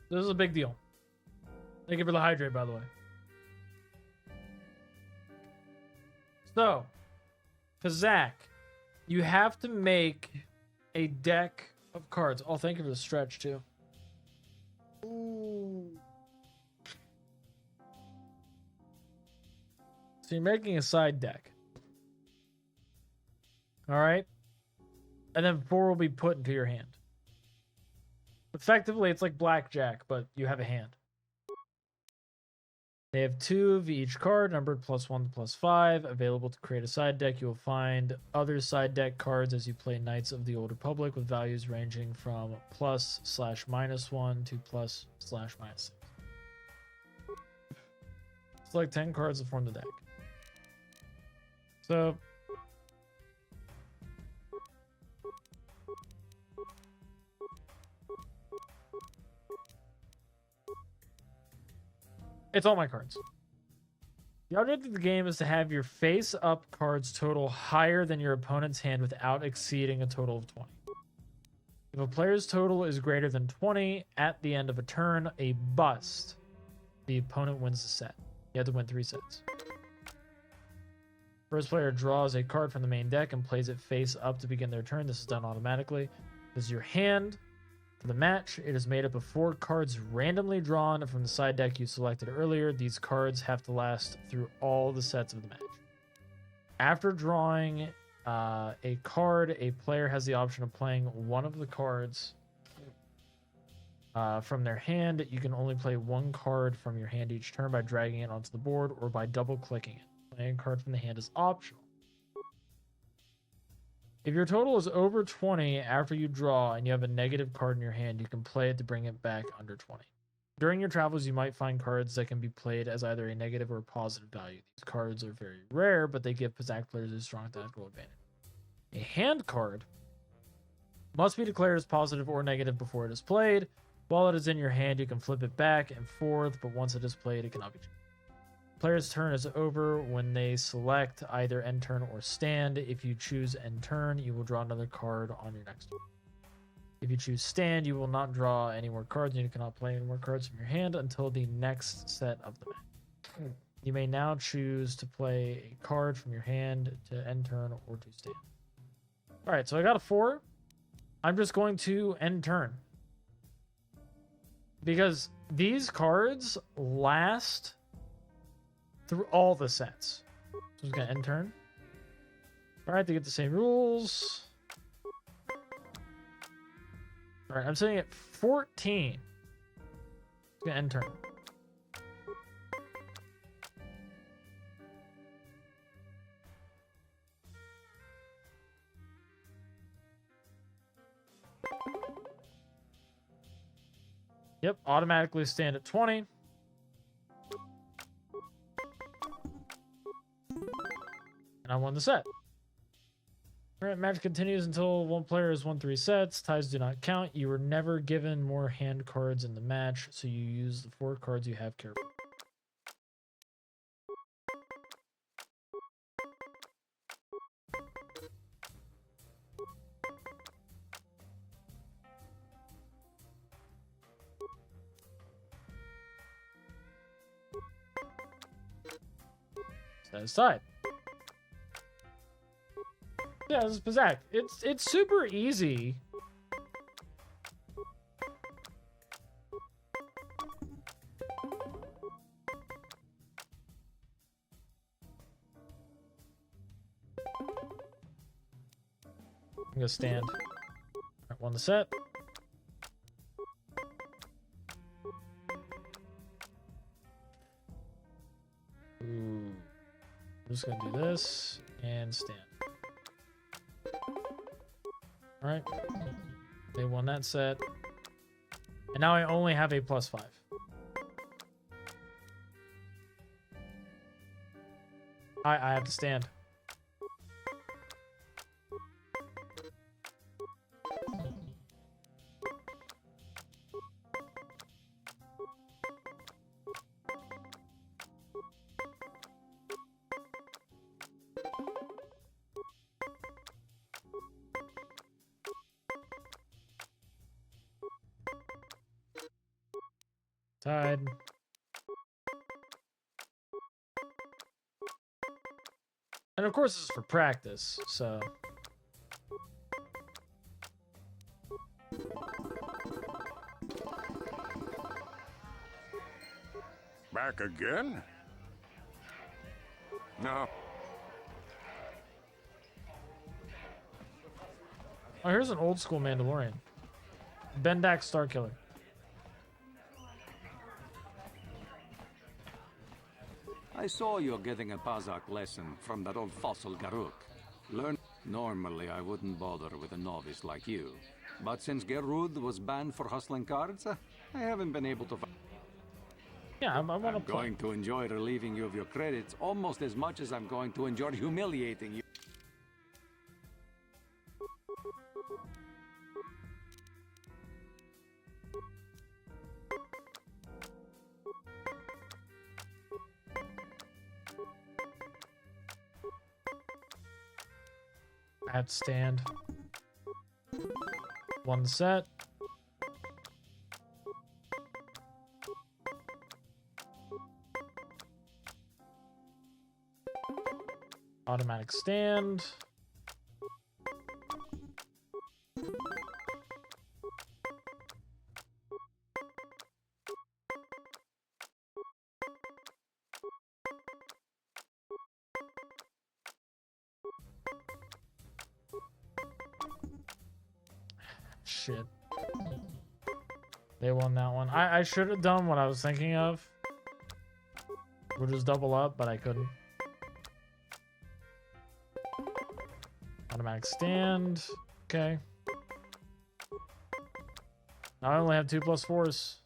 This is a big deal. Thank you for the hydrate, by the way. So, Fazak, you have to make a deck of cards. Oh, thank you for the stretch, too. Ooh. So you're making a side deck. All right? And then 4 will be put into your hand. Effectively, it's like blackjack, but you have a hand. They have 2 of each card, numbered +1 to +5, available to create a side deck. You will find other side deck cards as you play Knights of the Old Republic with values ranging from +/-1 to +/-6. Select 10 cards to form the deck. So, it's all my cards. The object of the game is to have your face-up cards total higher than your opponent's hand without exceeding a total of 20. If a player's total is greater than 20 at the end of a turn, a bust, the opponent wins the set. You have to win 3 sets. First player draws a card from the main deck and plays it face up to begin their turn. This is done automatically. This is your hand. For the match, it is made up of 4 cards randomly drawn from the side deck you selected earlier. These cards have to last through all the sets of the match. After drawing a card, a player has the option of playing one of the cards from their hand. You can only play 1 card from your hand each turn by dragging it onto the board or by double-clicking it. Playing a card from the hand is optional. If your total is over 20 after you draw and you have a negative card in your hand, you can play it to bring it back under 20. During your travels, you might find cards that can be played as either a negative or a positive value. These cards are very rare, but they give Pazak players a strong tactical advantage. A hand card must be declared as positive or negative before it is played. While it is in your hand, you can flip it back and forth, but once it is played, it cannot be changed. Player's turn is over when they select either end turn or stand. If you choose end turn, you will draw another card on your next turn. If you choose stand, you will not draw any more cards, and you cannot play any more cards from your hand until the next set of the match. You may now choose to play a card from your hand to end turn or to stand. All right, so I got a 4. I'm just going to end turn, because these cards last through all the sets. So I'm just gonna end turn. All right, they get the same rules. All right, I'm sitting at 14. Just gonna end turn. Yep, automatically stand at 20. And I won the set. Alright, match continues until one player has won 3 sets. Ties do not count. You were never given more hand cards in the match, so you use the 4 cards you have carefully. Set aside. Yeah, this is Pazak. It's super easy. I'm gonna stand. Alright, one to set. Ooh. I'm just gonna do this and stand. Alright. They won that set. And now I only have a +5. I have to stand. Tied. And of course, this is for practice, so. Back again? No. Oh, here's an old school Mandalorian. Bendak Starkiller. I saw you're getting a Pazak lesson from that old fossil Garuk. Normally, I wouldn't bother with a novice like you. But since Gerud was banned for hustling cards, I haven't been able to... Yeah, I want to I'm going to enjoy relieving you of your credits almost as much as I'm going to enjoy humiliating you. I have to stand. One set. Automatic stand. Shit. They won that one. I should have done what I was thinking of. We'll just double up, but I couldn't. Automatic stand. Okay. Now I only have 2 + 4s.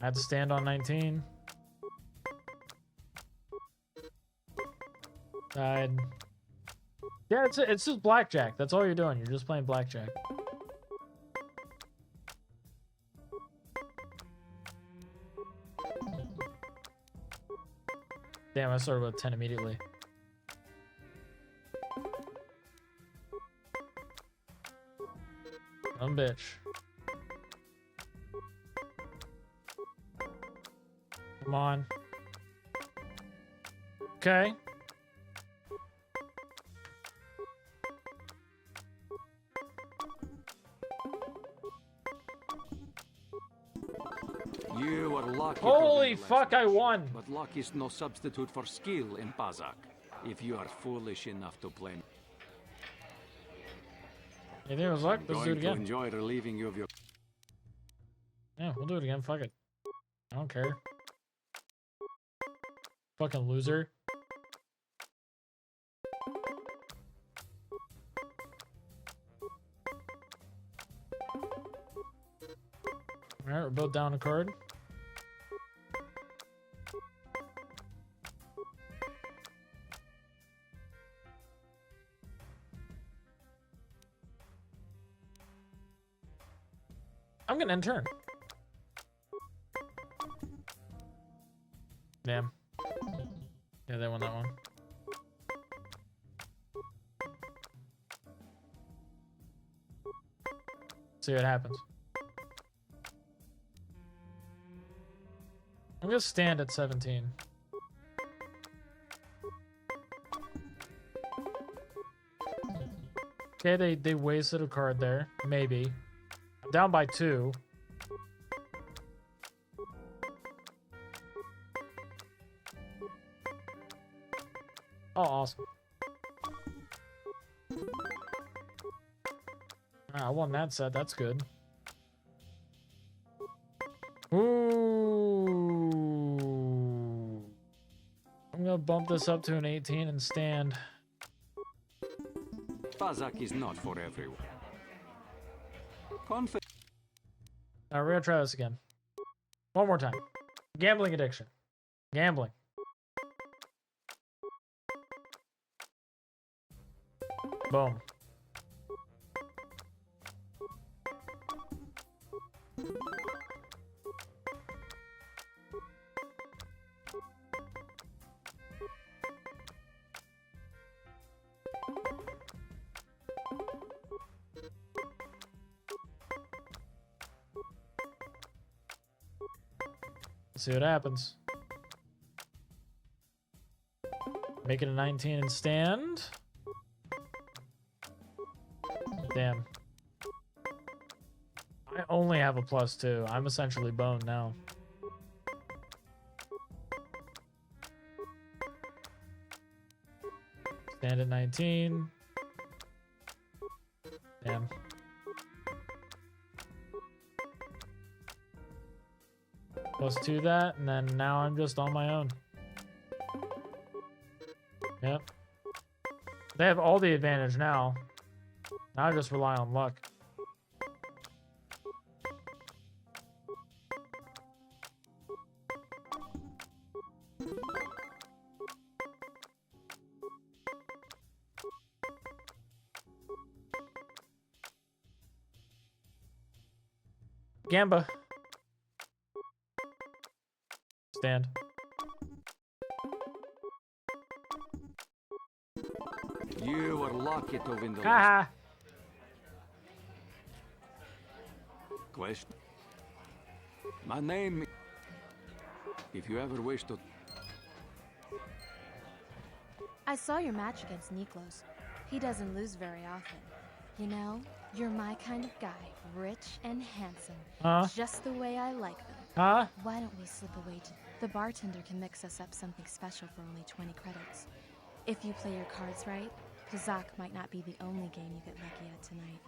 I had to stand on 19. Died. Yeah, it's just blackjack. That's all you're doing. You're just playing blackjack. Damn, I started with 10 immediately. Dumb bitch. Come on. Okay. You are lucky. Holy fuck, I won! But luck is no substitute for skill in Pazak. If you are foolish enough to play... You think it was luck? Let's do it going to again. enjoy relieving you of your... Yeah, we'll do it again. Fuck it. I don't care. Fucking loser. Alright, we're both down a card. I'm gonna end turn. Damn. Yeah, they won that one. See what happens. I'm gonna stand at 17. Okay, they wasted a card there. Maybe. I'm down by 2. Oh, awesome. I won that set. That's good. Ooh. I'm gonna bump this up to an 18 and stand. Pazak is not for everyone. Alright, we're gonna try this again. One more time. Gambling addiction. Gambling. Boom. Let's see what happens. Make it a 19 and stand. Damn. I only have a +2. I'm essentially boned now. Stand at 19. Damn. +2 that, and then now I'm just on my own. Yep. They have all the advantage now. Now I just rely on luck. Gamba. Stand. You were lucky to win the Haha. Question. My name. If you ever wish to. I saw your match against Niklos. He doesn't lose very often. You know, you're my kind of guy. Rich and handsome. Just the way I like them. Why don't we slip away to... The bartender can mix us up something special for only 20 credits. If you play your cards right, Kazakh might not be the only game you get lucky at tonight.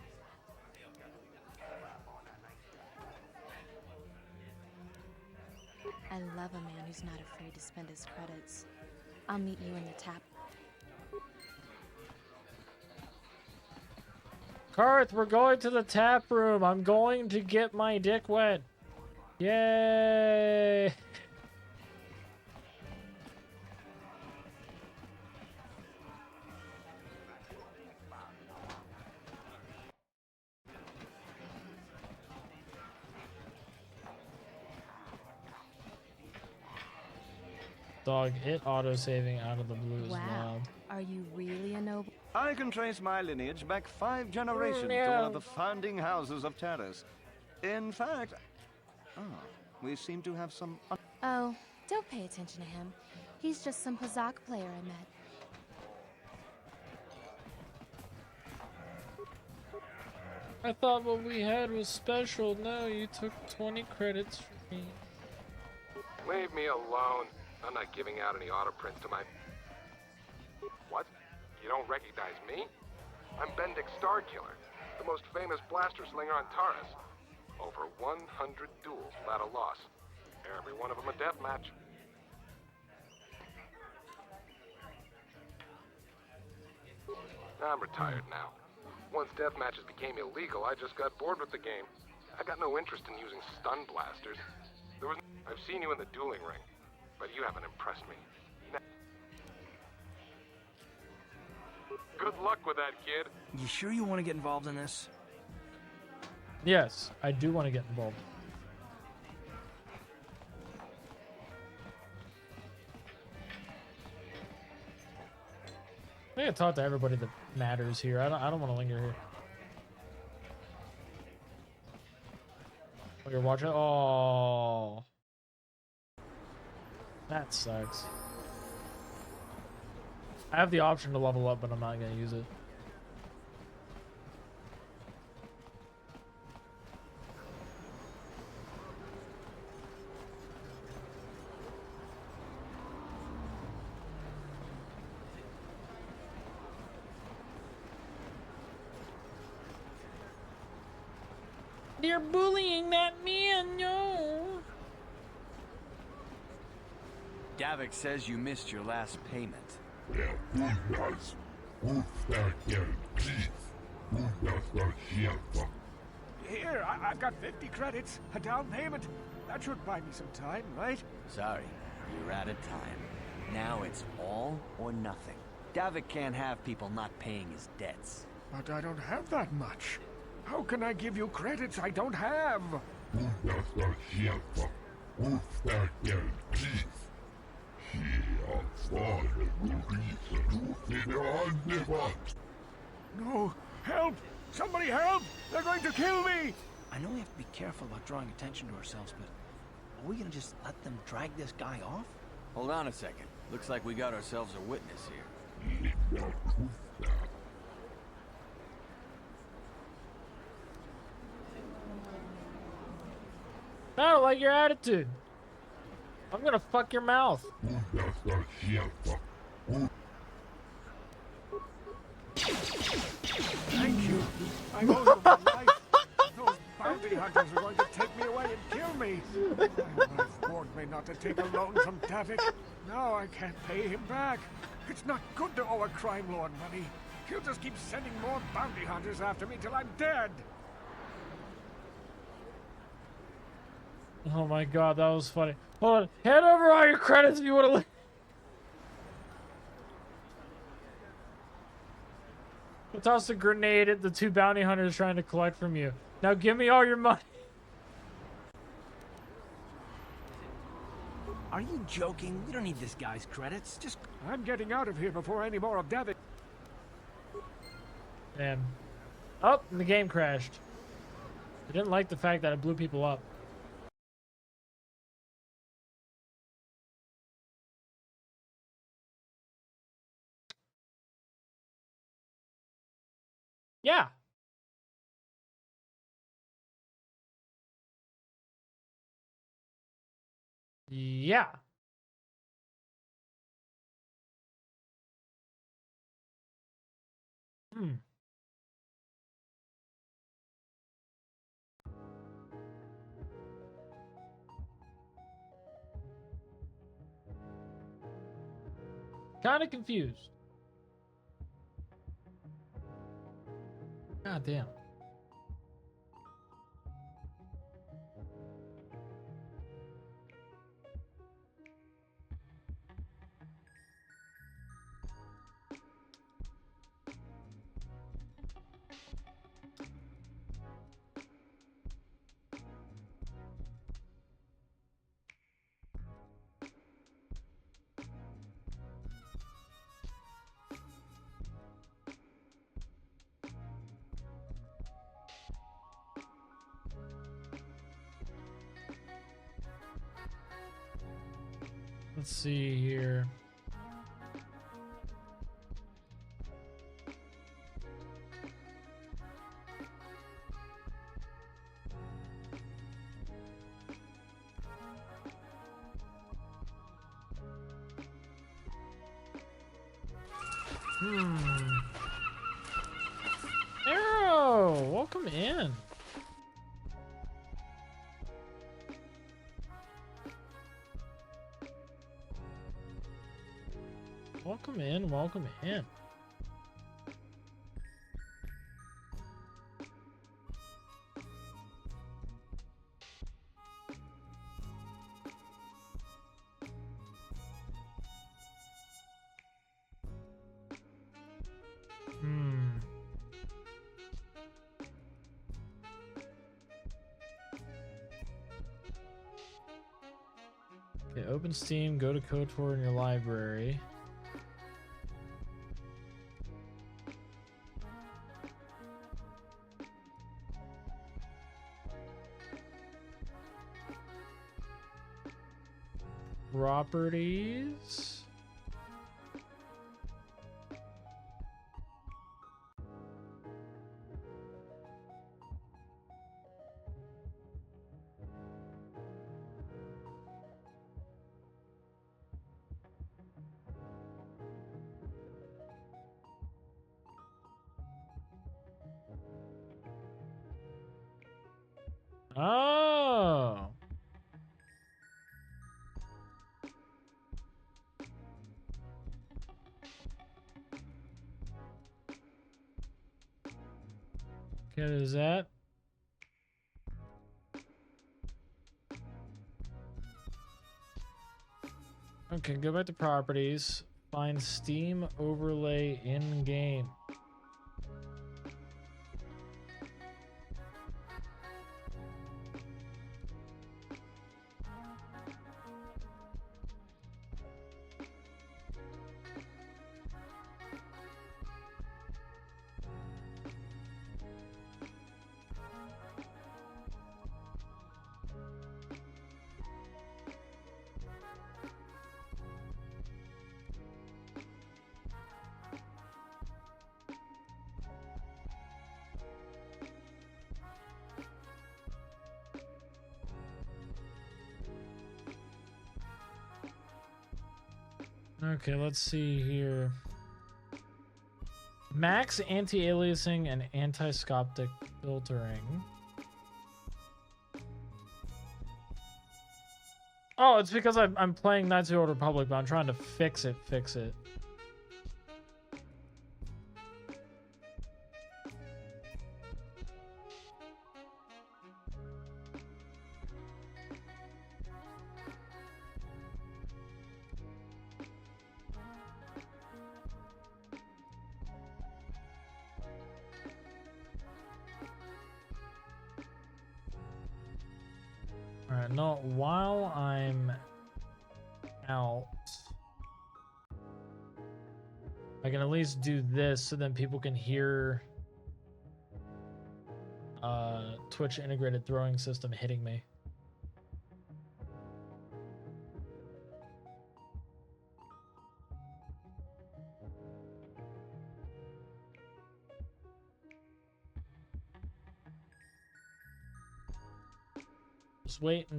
I love a man who's not afraid to spend his credits. I'll meet you in the tap. Karth, we're going to the tap room. I'm going to get my dick wet. Yay! Dog, it auto-saving out of the blue is wild. Are you really a noble? I can trace my lineage back 5 generations to one of the founding houses of Taris. In fact, we seem to have some... Oh, don't pay attention to him. He's just some Kazakh player I met. I thought what we had was special. No, you took 20 credits from me. Leave me alone. I'm not giving out any auto prints to my... What? You don't recognize me? I'm Bendik Starkiller, the most famous blaster slinger on Taris. Over 100 duels without a loss. Every one of them a deathmatch. I'm retired now. Once deathmatches became illegal, I just got bored with the game. I got no interest in using stun blasters. I've seen you in the dueling ring, but you haven't impressed me. Good luck with that, kid. You sure you want to get involved in this? Yes, I do want to get involved. I gotta talk to everybody that matters here. I don't want to linger here. Oh, you're watching? Oh, that sucks. I have the option to level up, but I'm not gonna use it. They're bullying that man, no! Davik says you missed your last payment. Here, I've got 50 credits, a down payment. That should buy me some time, right? Sorry, you're out of time. Now it's all or nothing. Davik can't have people not paying his debts. But I don't have that much. How can I give you credits I don't have? No! Help! Somebody help! They're going to kill me! I know we have to be careful about drawing attention to ourselves, but are we gonna just let them drag this guy off? Hold on a second. Looks like we got ourselves a witness here. I don't like your attitude. I'm gonna fuck your mouth. Thank you. I owe them my life. Those bounty hunters are going to take me away and kill me. My warned me not to take a loan from Davik. Now I can't pay him back. It's not good to owe a crime lord money. He'll just keep sending more bounty hunters after me till I'm dead. Oh my god, that was funny. Hold on. Head over all your credits if you want to. Toss a grenade at the two bounty hunters trying to collect from you. Now give me all your money. Are you joking? We don't need this guy's credits. Just... I'm getting out of here before any more of Davik. Damn. Oh, and the game crashed. I didn't like the fact that it blew people up. Yeah. Yeah. Hmm. Kind of confused. God damn. Let's see here. Arrow, welcome in. Welcome in, welcome in. Okay, open Steam, go to KOTOR in your library. Properties. Oh. Okay, there's that. Okay, go back to properties. Find Steam overlay in game. Okay, let's see here. Max anti-aliasing and anti-scopic filtering. Oh, it's because I'm playing Knights of the Old Republic, but I'm trying to fix it. Alright, no, while I'm out, I can at least do this so then people can hear Twitch integrated throwing system hitting me.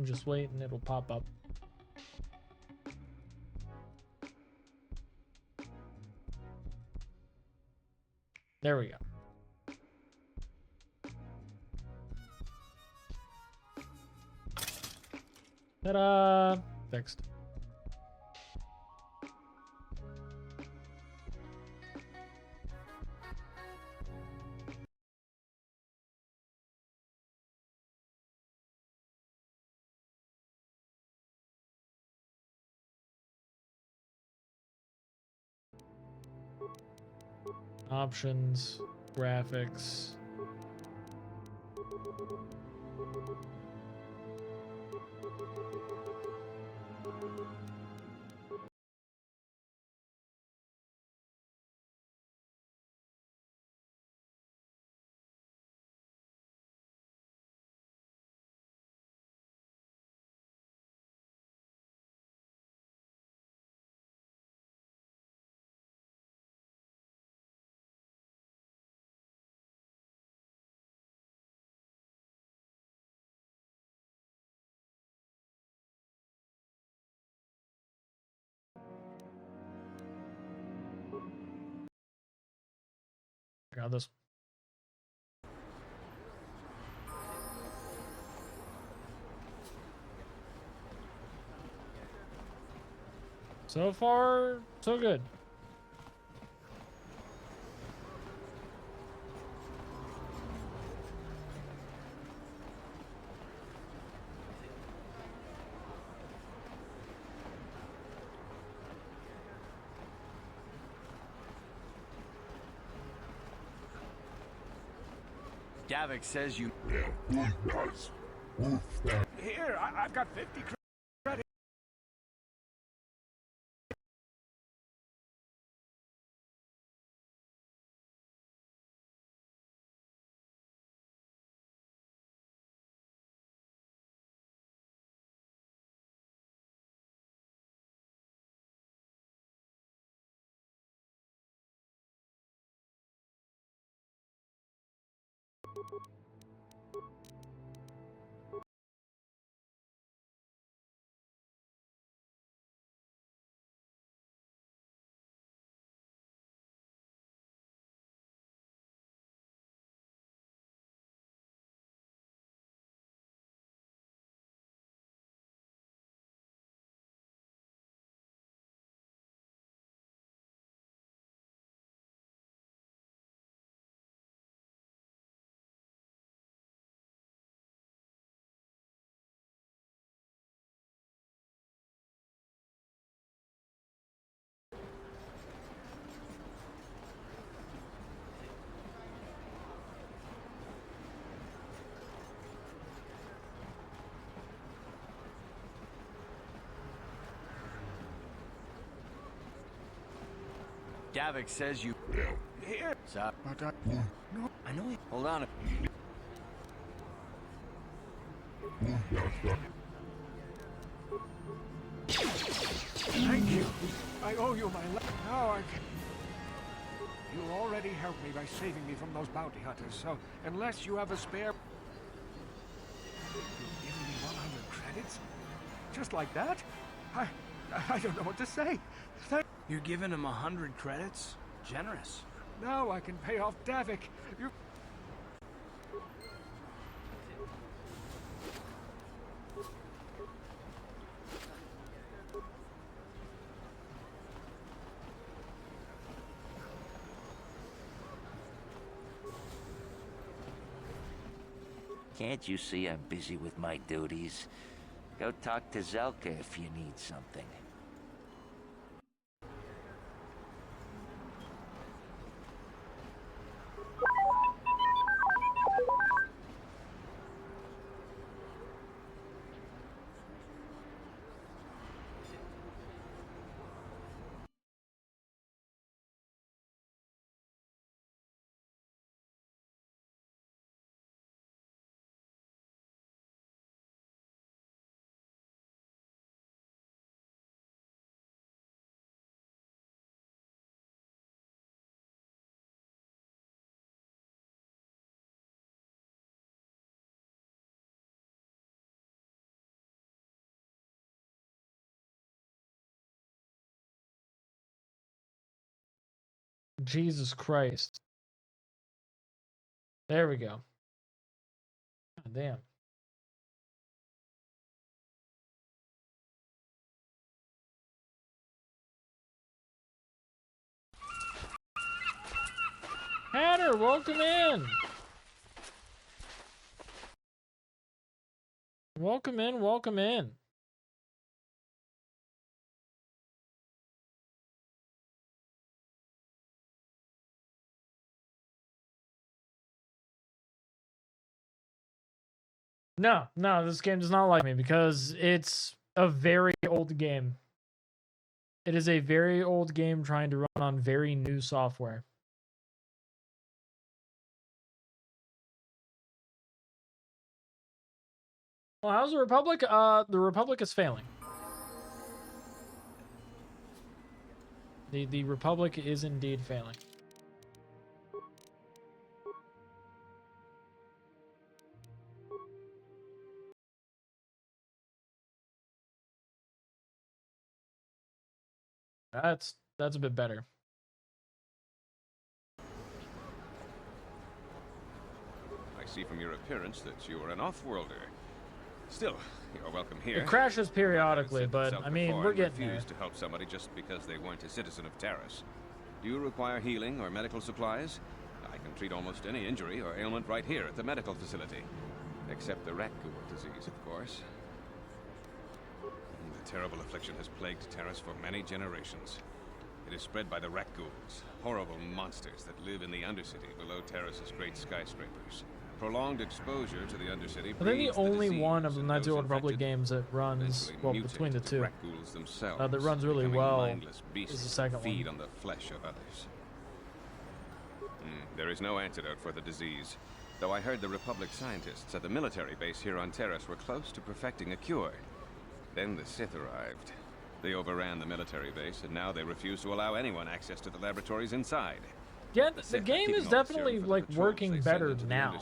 Just wait, and it'll pop up. There we go. Ta-da! Fixed. Options, graphics. Got this. So far, so good. Davik says you... Here, I've got 50 credits. Davik says you... Here. Stop. But I... No, I know it. Hold on. Thank you. I owe you my life. Now I can... You already helped me by saving me from those bounty hunters, so unless you have a spare... You've given me 100 credits? Just like that? I don't know what to say. You're giving him 100 credits? Generous. Now I can pay off Davik. You... Can't you see I'm busy with my duties? Go talk to Zelka if you need something. Jesus Christ. There we go. God damn. Hatter, welcome in. Welcome in, welcome in. No, this game does not like me because it's a very old game. It is a very old game trying to run on very new software. Well, how's the Republic? The Republic is failing. The Republic is indeed failing. That's a bit better. I see from your appearance that you are an off-worlder. Still, you're welcome here. It crashes periodically, but I mean, we're getting there. Refused to help somebody just because they weren't a citizen of Taris. Do you require healing or medical supplies? I can treat almost any injury or ailment right here at the medical facility. Except the rat ghoul disease, of course. The terrible affliction has plagued Taris for many generations. It is spread by the rat ghouls, horrible monsters that live in the Undercity below Taris's great skyscrapers. Prolonged exposure to the Undercity. I think the only one of the Knights of the Old Republic games that runs, well, between the two, that runs really well is the second feed one. On the flesh of others. There is no antidote for the disease, though I heard the Republic scientists at the military base here on Taris were close to perfecting a cure. Then the Sith arrived. They overran the military base, and now they refuse to allow anyone access to the laboratories inside. Yeah, the game is definitely like working better now.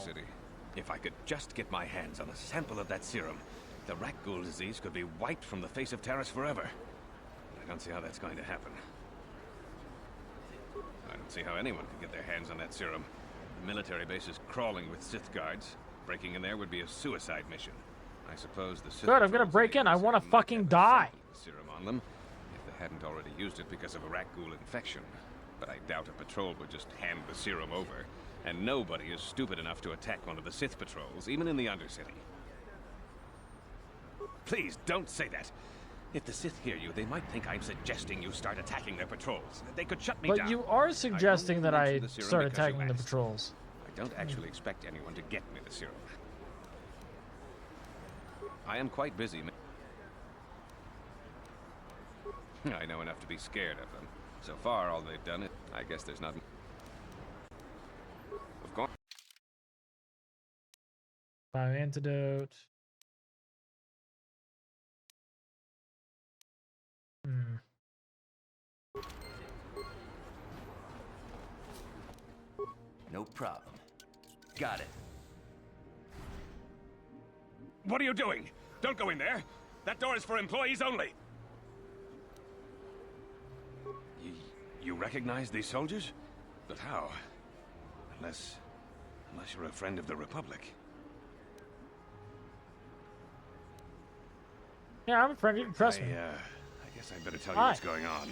If I could just get my hands on a sample of that serum, the rat ghoul disease could be wiped from the face of Taris forever. I don't see how that's going to happen. I don't see how anyone could get their hands on that serum. The military base is crawling with Sith guards. Breaking in there would be a suicide mission. I suppose the Sith... Good, I'm gonna break in. I want to fucking die. Serum on them, if they hadn't already used it because of a rat ghoul infection. But I doubt a patrol would just hand the serum over. And nobody is stupid enough to attack one of the Sith patrols, even in the Undercity. Please, don't say that. If the Sith hear you, they might think I'm suggesting you start attacking their patrols. They could shut me down. But you are suggesting that I start attacking the patrols. I don't actually expect anyone to get me the serum. I am quite busy. I know enough to be scared of them. So far, all they've done is... I guess there's not... Of course. Bio antidote. No problem. Got it. What are you doing? Don't go in there. That door is for employees only. You recognize these soldiers? But how? Unless you're a friend of the Republic. Yeah, I'm a friend. You can trust me. I guess I'd better tell you what's going on.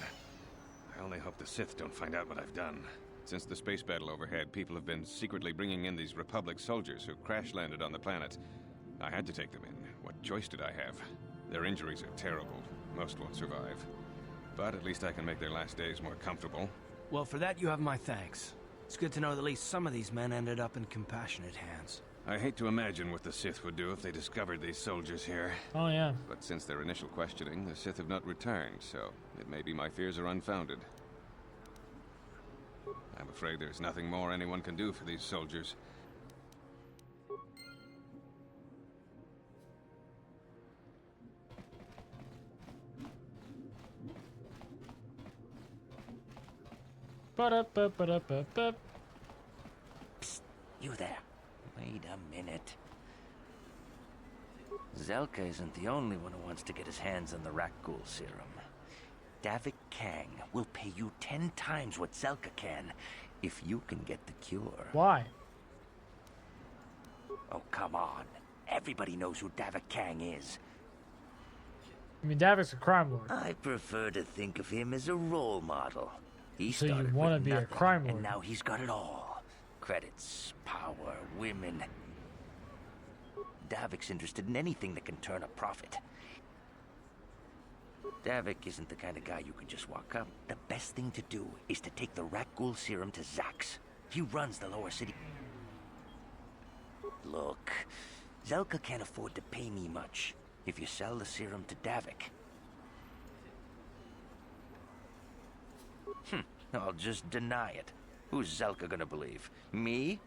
I only hope the Sith don't find out what I've done. Since the space battle overhead, people have been secretly bringing in these Republic soldiers who crash-landed on the planet. I had to take them in. What choice did I have? Their injuries are terrible. Most won't survive. But at least I can make their last days more comfortable. Well, for that you have my thanks. It's good to know that at least some of these men ended up in compassionate hands. I hate to imagine what the Sith would do if they discovered these soldiers here. Oh, yeah. But since their initial questioning, the Sith have not returned, so it may be my fears are unfounded. I'm afraid there's nothing more anyone can do for these soldiers. Ba-da-ba-ba-da-ba-ba. Psst, you there. Wait a minute. Zelka isn't the only one who wants to get his hands on the Rakghoul serum. Davik Kang will pay you 10 times what Zelka can if you can get the cure. Why? Oh, come on. Everybody knows who Davik Kang is. I mean, Davik's a crime lord. I prefer to think of him as a role model. He So you started want to with be a nothing, crime lord? and now he's got it all. Credits, power, women. Davik's interested in anything that can turn a profit. Davik isn't the kind of guy you can just walk up. The best thing to do is to take the Rakghoul serum to Zax. He runs the lower city. Look, Zelka can't afford to pay me much if you sell the serum to Davik. I'll just deny it. Who's Zelka gonna believe? Me?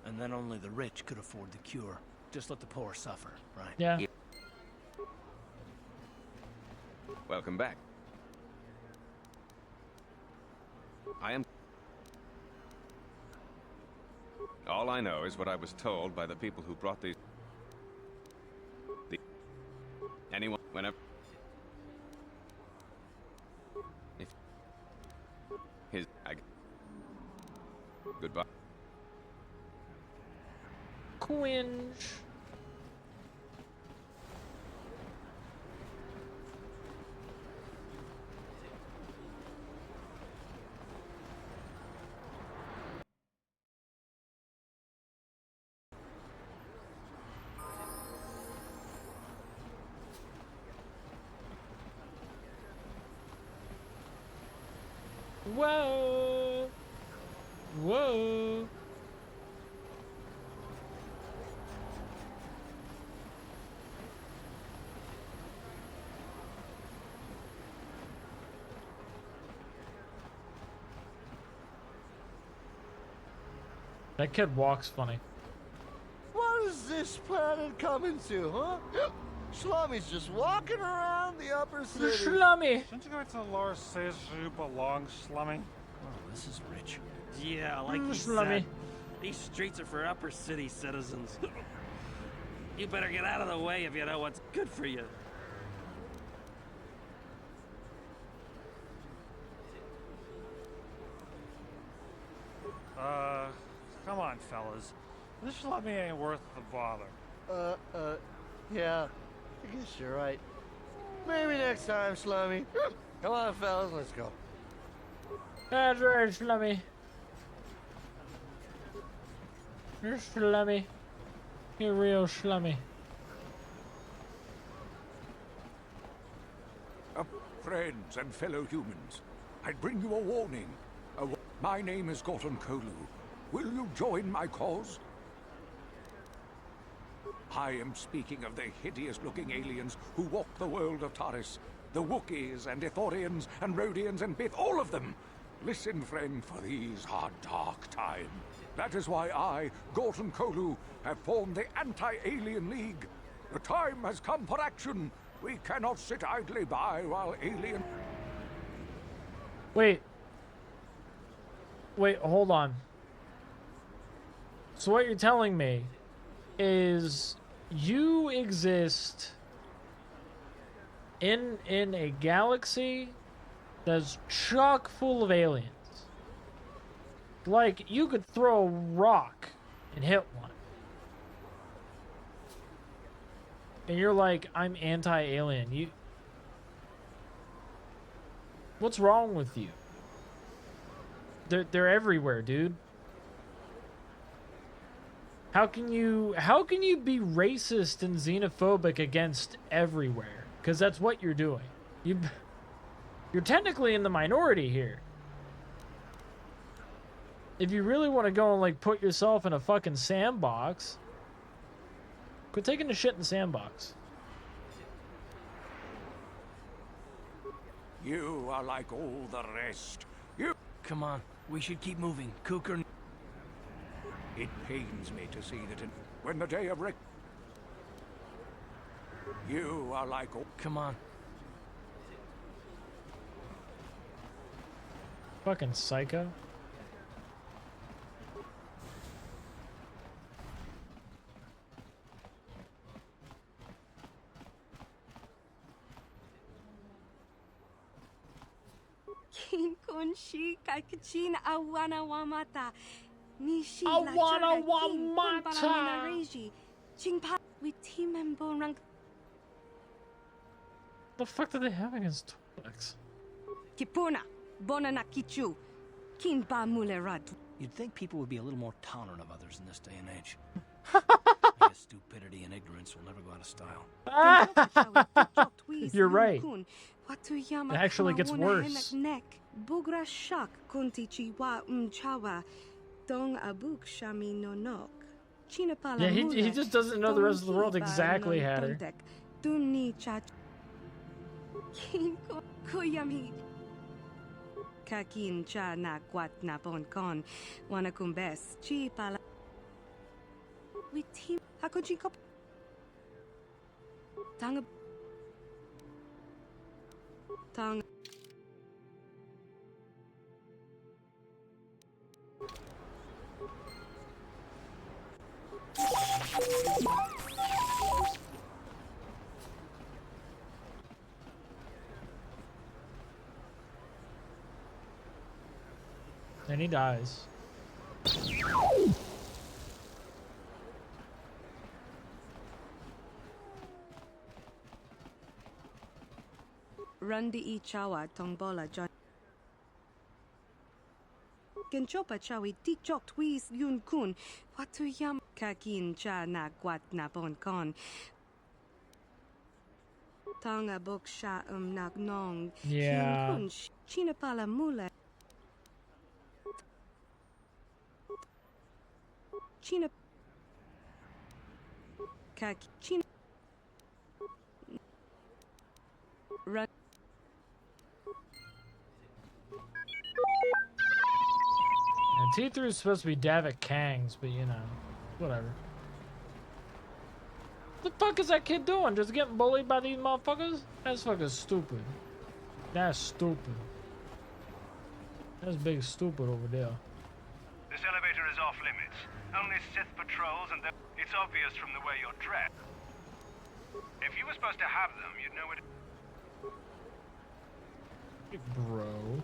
And then only the rich could afford the cure. Just let the poor suffer, right? Yeah. Welcome back. All I know is what I was told by the people who brought these... Anyone, whenever... If... Goodbye. Quinge. Whoa. Whoa. That kid walks funny. What is this planet coming to, huh? Slummy's just walking around the upper city. Slummy. Shouldn't you go to the lower says you belong, Slummy? Oh, this is rich. Yeah, like you Slummy. said, these streets are for upper city citizens. You better get out of the way if you know what's good for you. Come on, fellas. This Slummy ain't worth the bother. Yeah. I guess you're right. Maybe next time, Slummy. Come on, fellas, let's go. That's right, Slummy. You're slummy. You're real slummy. Friends and fellow humans, I bring you a warning. My name is Gorton Kolu. Will you join my cause? I am speaking of the hideous-looking aliens who walk the world of Taris. The Wookiees and Ithorians and Rhodians and Bith, all of them. Listen, friend, for these are dark times. That is why I, Gorton Kolu, have formed the Anti-Alien League. The time has come for action. We cannot sit idly by while alien... Wait, hold on. So what you're telling me is you exist in a galaxy that's chock full of aliens. Like, you could throw a rock and hit one. And you're like, I'm anti-alien. What's wrong with you? They're everywhere, dude. How can you be racist and xenophobic against everywhere? Because that's what you're doing. You're technically in the minority here. If you really want to go and like put yourself in a fucking sandbox, quit taking the shit in the sandbox. You are like all the rest. You... Come on, we should keep moving. Cooker... It pains me to see that when the day of you are like all... Come on. Fucking psycho. Konshi kakachin awana wamata. Nishi awana wamata. Chingpa with team and bone. The fuck do they have against Twix? Kipuna, bonana kichu. Kinpa mulerad. You'd think people would be a little more tolerant of others in this day and age. I guess stupidity and ignorance will never go out of style. You're right. It actually gets worse. Bugra shak kunti wa umchawa. Dong abuk shami no nok. Yeah, he just doesn't know the rest of the world exactly, Hatter. Duni chat. Kinko koyami. Kakin cha na kwat na bon kon. Wanakumbes chi pala. With him, hakoji kop. Tang. Tang. And he dies. Rundi I chawa tongbola John. Genchopa chawi ti chok twis yun kun. Watu yam kakin cha na kwat na bon kon. Tonga bok sha nak nong. Yeah. Kun china pala mula. China. Kak china. Run. And T3 is supposed to be Davik Kang's, but you know, whatever. What the fuck is that kid doing? Just getting bullied by these motherfuckers? That's fucking stupid. That's stupid. That's big stupid over there. This elevator is off limits. Only Sith patrols and it's obvious from the way you're dressed. If you were supposed to have them, you'd know it. Bro.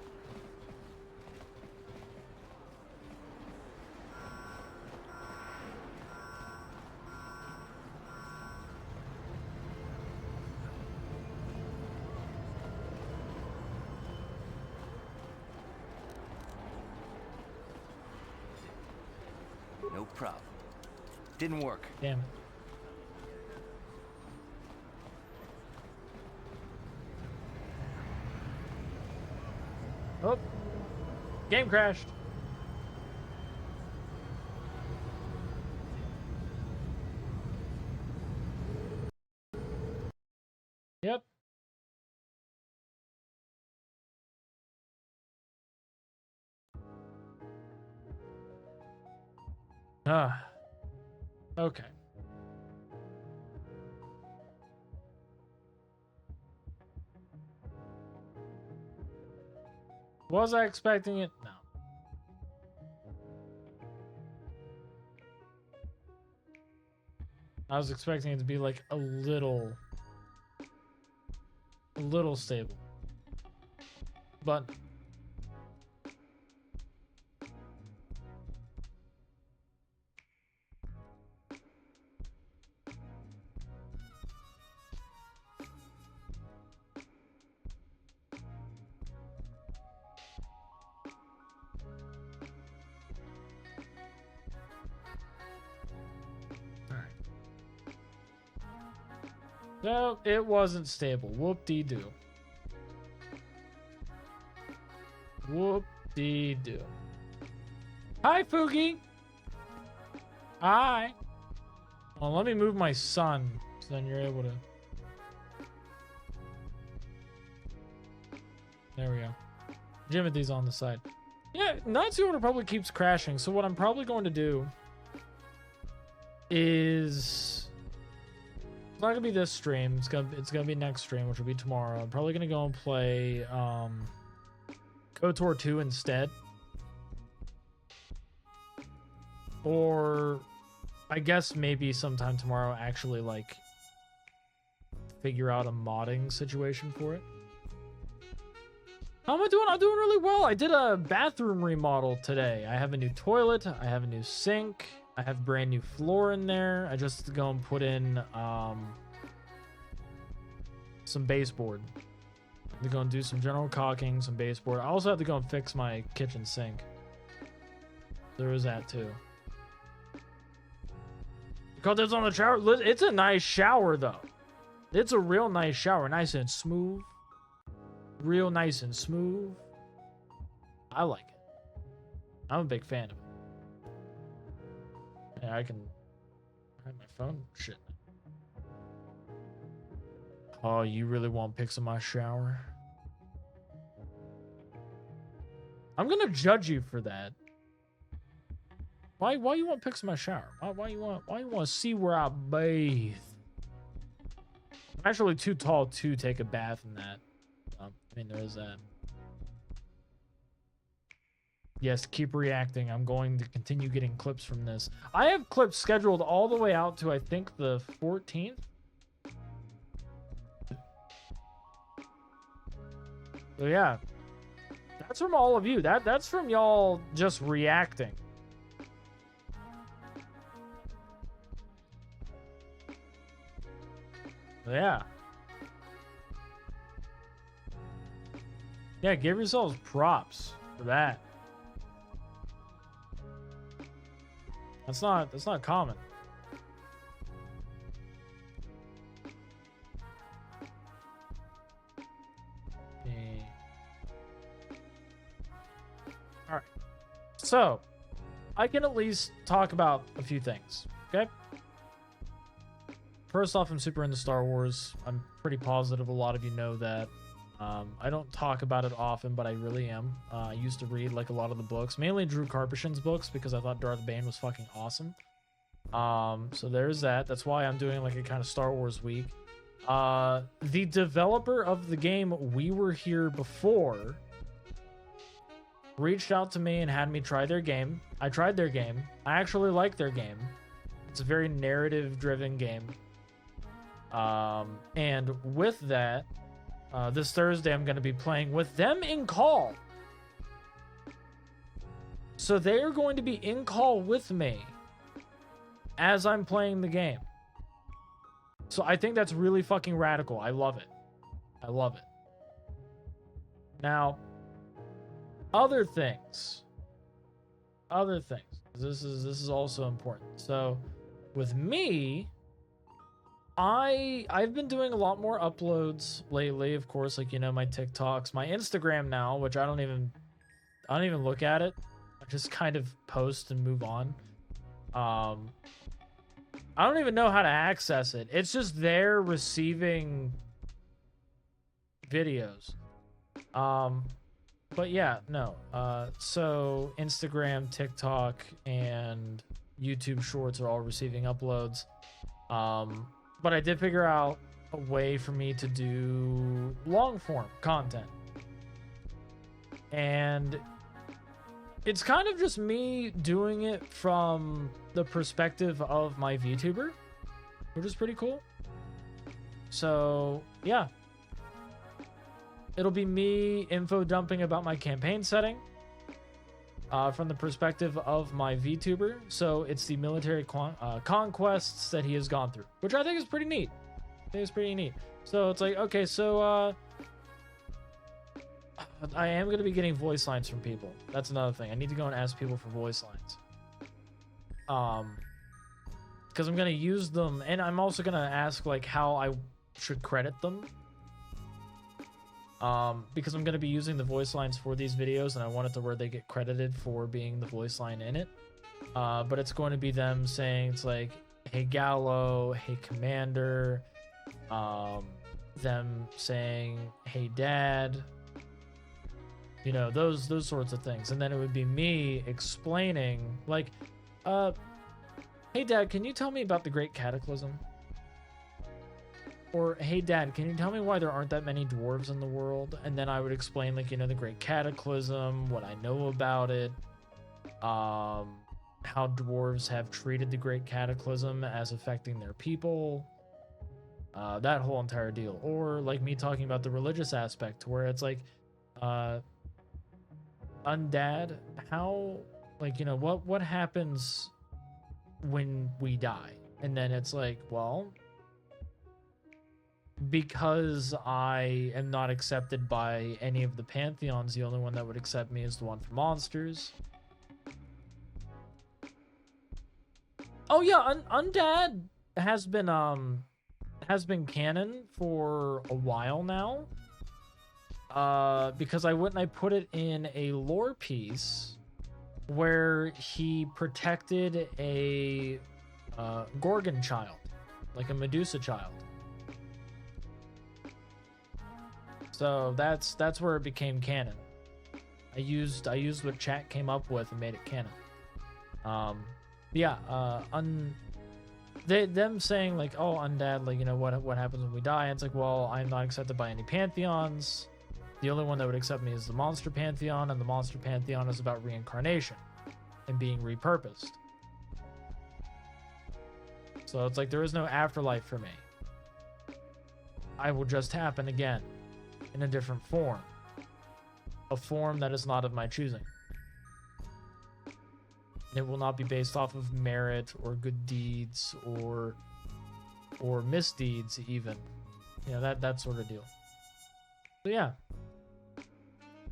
No problem. Didn't work. Damn. Oh. Game crashed. Okay. Was I expecting it? No. I was expecting it to be like a little stable. But no, it wasn't stable. Whoop-dee-doo. Whoop-dee-doo. Hi, Foogie. Hi. Well, let me move my son, so then you're able to... There we go. Jimothy's on the side. Yeah, Knights of the Old Republic keeps crashing, so what I'm probably going to do is... It's not gonna be this stream. It's gonna be next stream, which will be tomorrow. I'm probably gonna go and play KOTOR 2 instead, or I guess maybe sometime tomorrow actually like figure out a modding situation for it. How am I doing? I'm doing really well. I did a bathroom remodel today. I have a new toilet. I have a new sink. I have brand new floor in there. I just go and put in some baseboard. To go and do some general caulking, some baseboard. I also have to go and fix my kitchen sink. There is that too. Call dibs on the shower. It's a nice shower though. It's a real nice shower, nice and smooth. Real nice and smooth. I like it. I'm a big fan of it. Yeah, I can have my phone shit. Oh, you really want pics of my shower? I'm gonna judge you for that. Why you want pics of my shower? Why you want to see where I bathe? I'm actually too tall to take a bath in that. I mean, there is that. Yes, keep reacting. I'm going to continue getting clips from this. I have clips scheduled all the way out to, I think, the 14th. So yeah, that's from all of you. That's from y'all just reacting. Yeah. Yeah, give yourselves props for that. That's not common. All right. So, I can at least talk about a few things, okay? First off, I'm super into Star Wars. I'm pretty positive a lot of you know that. I don't talk about it often, but I really am. I used to read like a lot of the books, mainly Drew Karpyshyn's books, because I thought Darth Bane was fucking awesome. So there's that. That's why I'm doing like a kind of Star Wars week. The developer of the game We Were Here Before reached out to me and had me try their game. I tried their game. I actually like their game. It's a very narrative-driven game. And with that, this Thursday, I'm going to be playing with them in call. So they are going to be in call with me as I'm playing the game. So I think that's really fucking radical. I love it. I love it. Now, other things. This is also important. So, with me, I've been doing a lot more uploads lately, of course, like, you know, my TikToks, my Instagram now, which I don't even look at it. I just kind of post and move on. I don't even know how to access it. It's just there receiving videos. But yeah, no. So Instagram, TikTok, and YouTube Shorts are all receiving uploads. But I did figure out a way for me to do long form content. And it's kind of just me doing it from the perspective of my VTuber, which is pretty cool. So, yeah. It'll be me info dumping about my campaign setting from the perspective of my VTuber. So it's the military conquests that he has gone through, which I think is pretty neat. So it's like, okay, so I am going to be getting voice lines from people. That's another thing. I need to go and ask people for voice lines. Because I'm going to use them, and I'm also going to ask like how I should credit them. Because I'm going to be using the voice lines for these videos, and I want it to where they get credited for being the voice line in it. But it's going to be them saying, it's like, hey Gallo, hey Commander, them saying, hey Dad, you know, those sorts of things. And then it would be me explaining, like, hey Dad, can you tell me about the Great Cataclysm? Or, hey Dad, can you tell me why there aren't that many dwarves in the world? And then I would explain, like, you know, the Great Cataclysm, what I know about it, how dwarves have treated the Great Cataclysm as affecting their people, that whole entire deal. Or, like, me talking about the religious aspect, where it's like, Undad, how, like, you know, what happens when we die? And then it's like, well, because I am not accepted by any of the pantheons, the only one that would accept me is the one for monsters. Oh yeah, Undad has been canon for a while now. Because I put it in a lore piece where he protected a Gorgon child, like a Medusa child. So that's where it became canon. I used what chat came up with and made it canon. Them saying like, oh, Undad, like, you know, what happens when we die? And it's like, well, I'm not accepted by any pantheons. The only one that would accept me is the Monster Pantheon, and the Monster Pantheon is about reincarnation and being repurposed. So it's like there is no afterlife for me. I will just happen again in a different form. A form that is not of my choosing. And it will not be based off of merit or good deeds or misdeeds even. You know, that sort of deal. So yeah.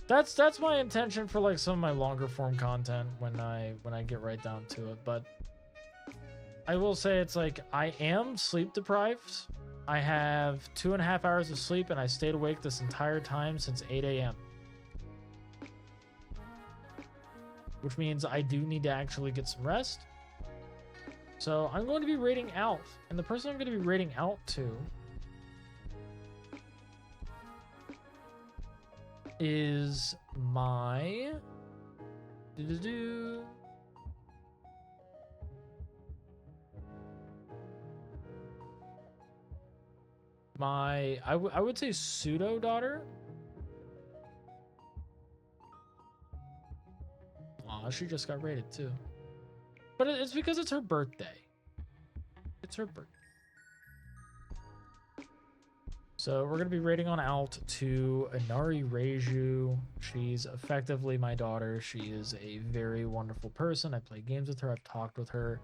That's my intention for like some of my longer form content when I get right down to it. But I will say it's like I am sleep deprived. I have 2.5 hours of sleep, and I stayed awake this entire time since 8 a.m. Which means I do need to actually get some rest. So I'm going to be raiding out, and the person I'm going to be raiding out to is my I would say pseudo daughter. Aw, she just got raided too. But it's because it's her birthday. It's her birthday. So we're going to be raiding on out to Inari Reiju. She's effectively my daughter. She is a very wonderful person. I play games with her. I've talked with her.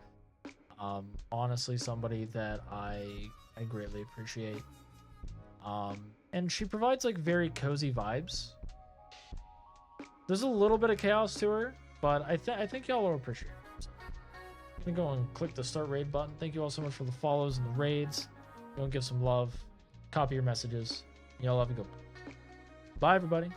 Honestly, somebody that I greatly appreciate. And she provides like very cozy vibes. There's a little bit of chaos to her, but I think y'all will appreciate it. So, I'm going to go and click the start raid button. Thank you all so much for the follows and the raids. Go and give some love. Copy your messages. Y'all have a good one. Bye, everybody.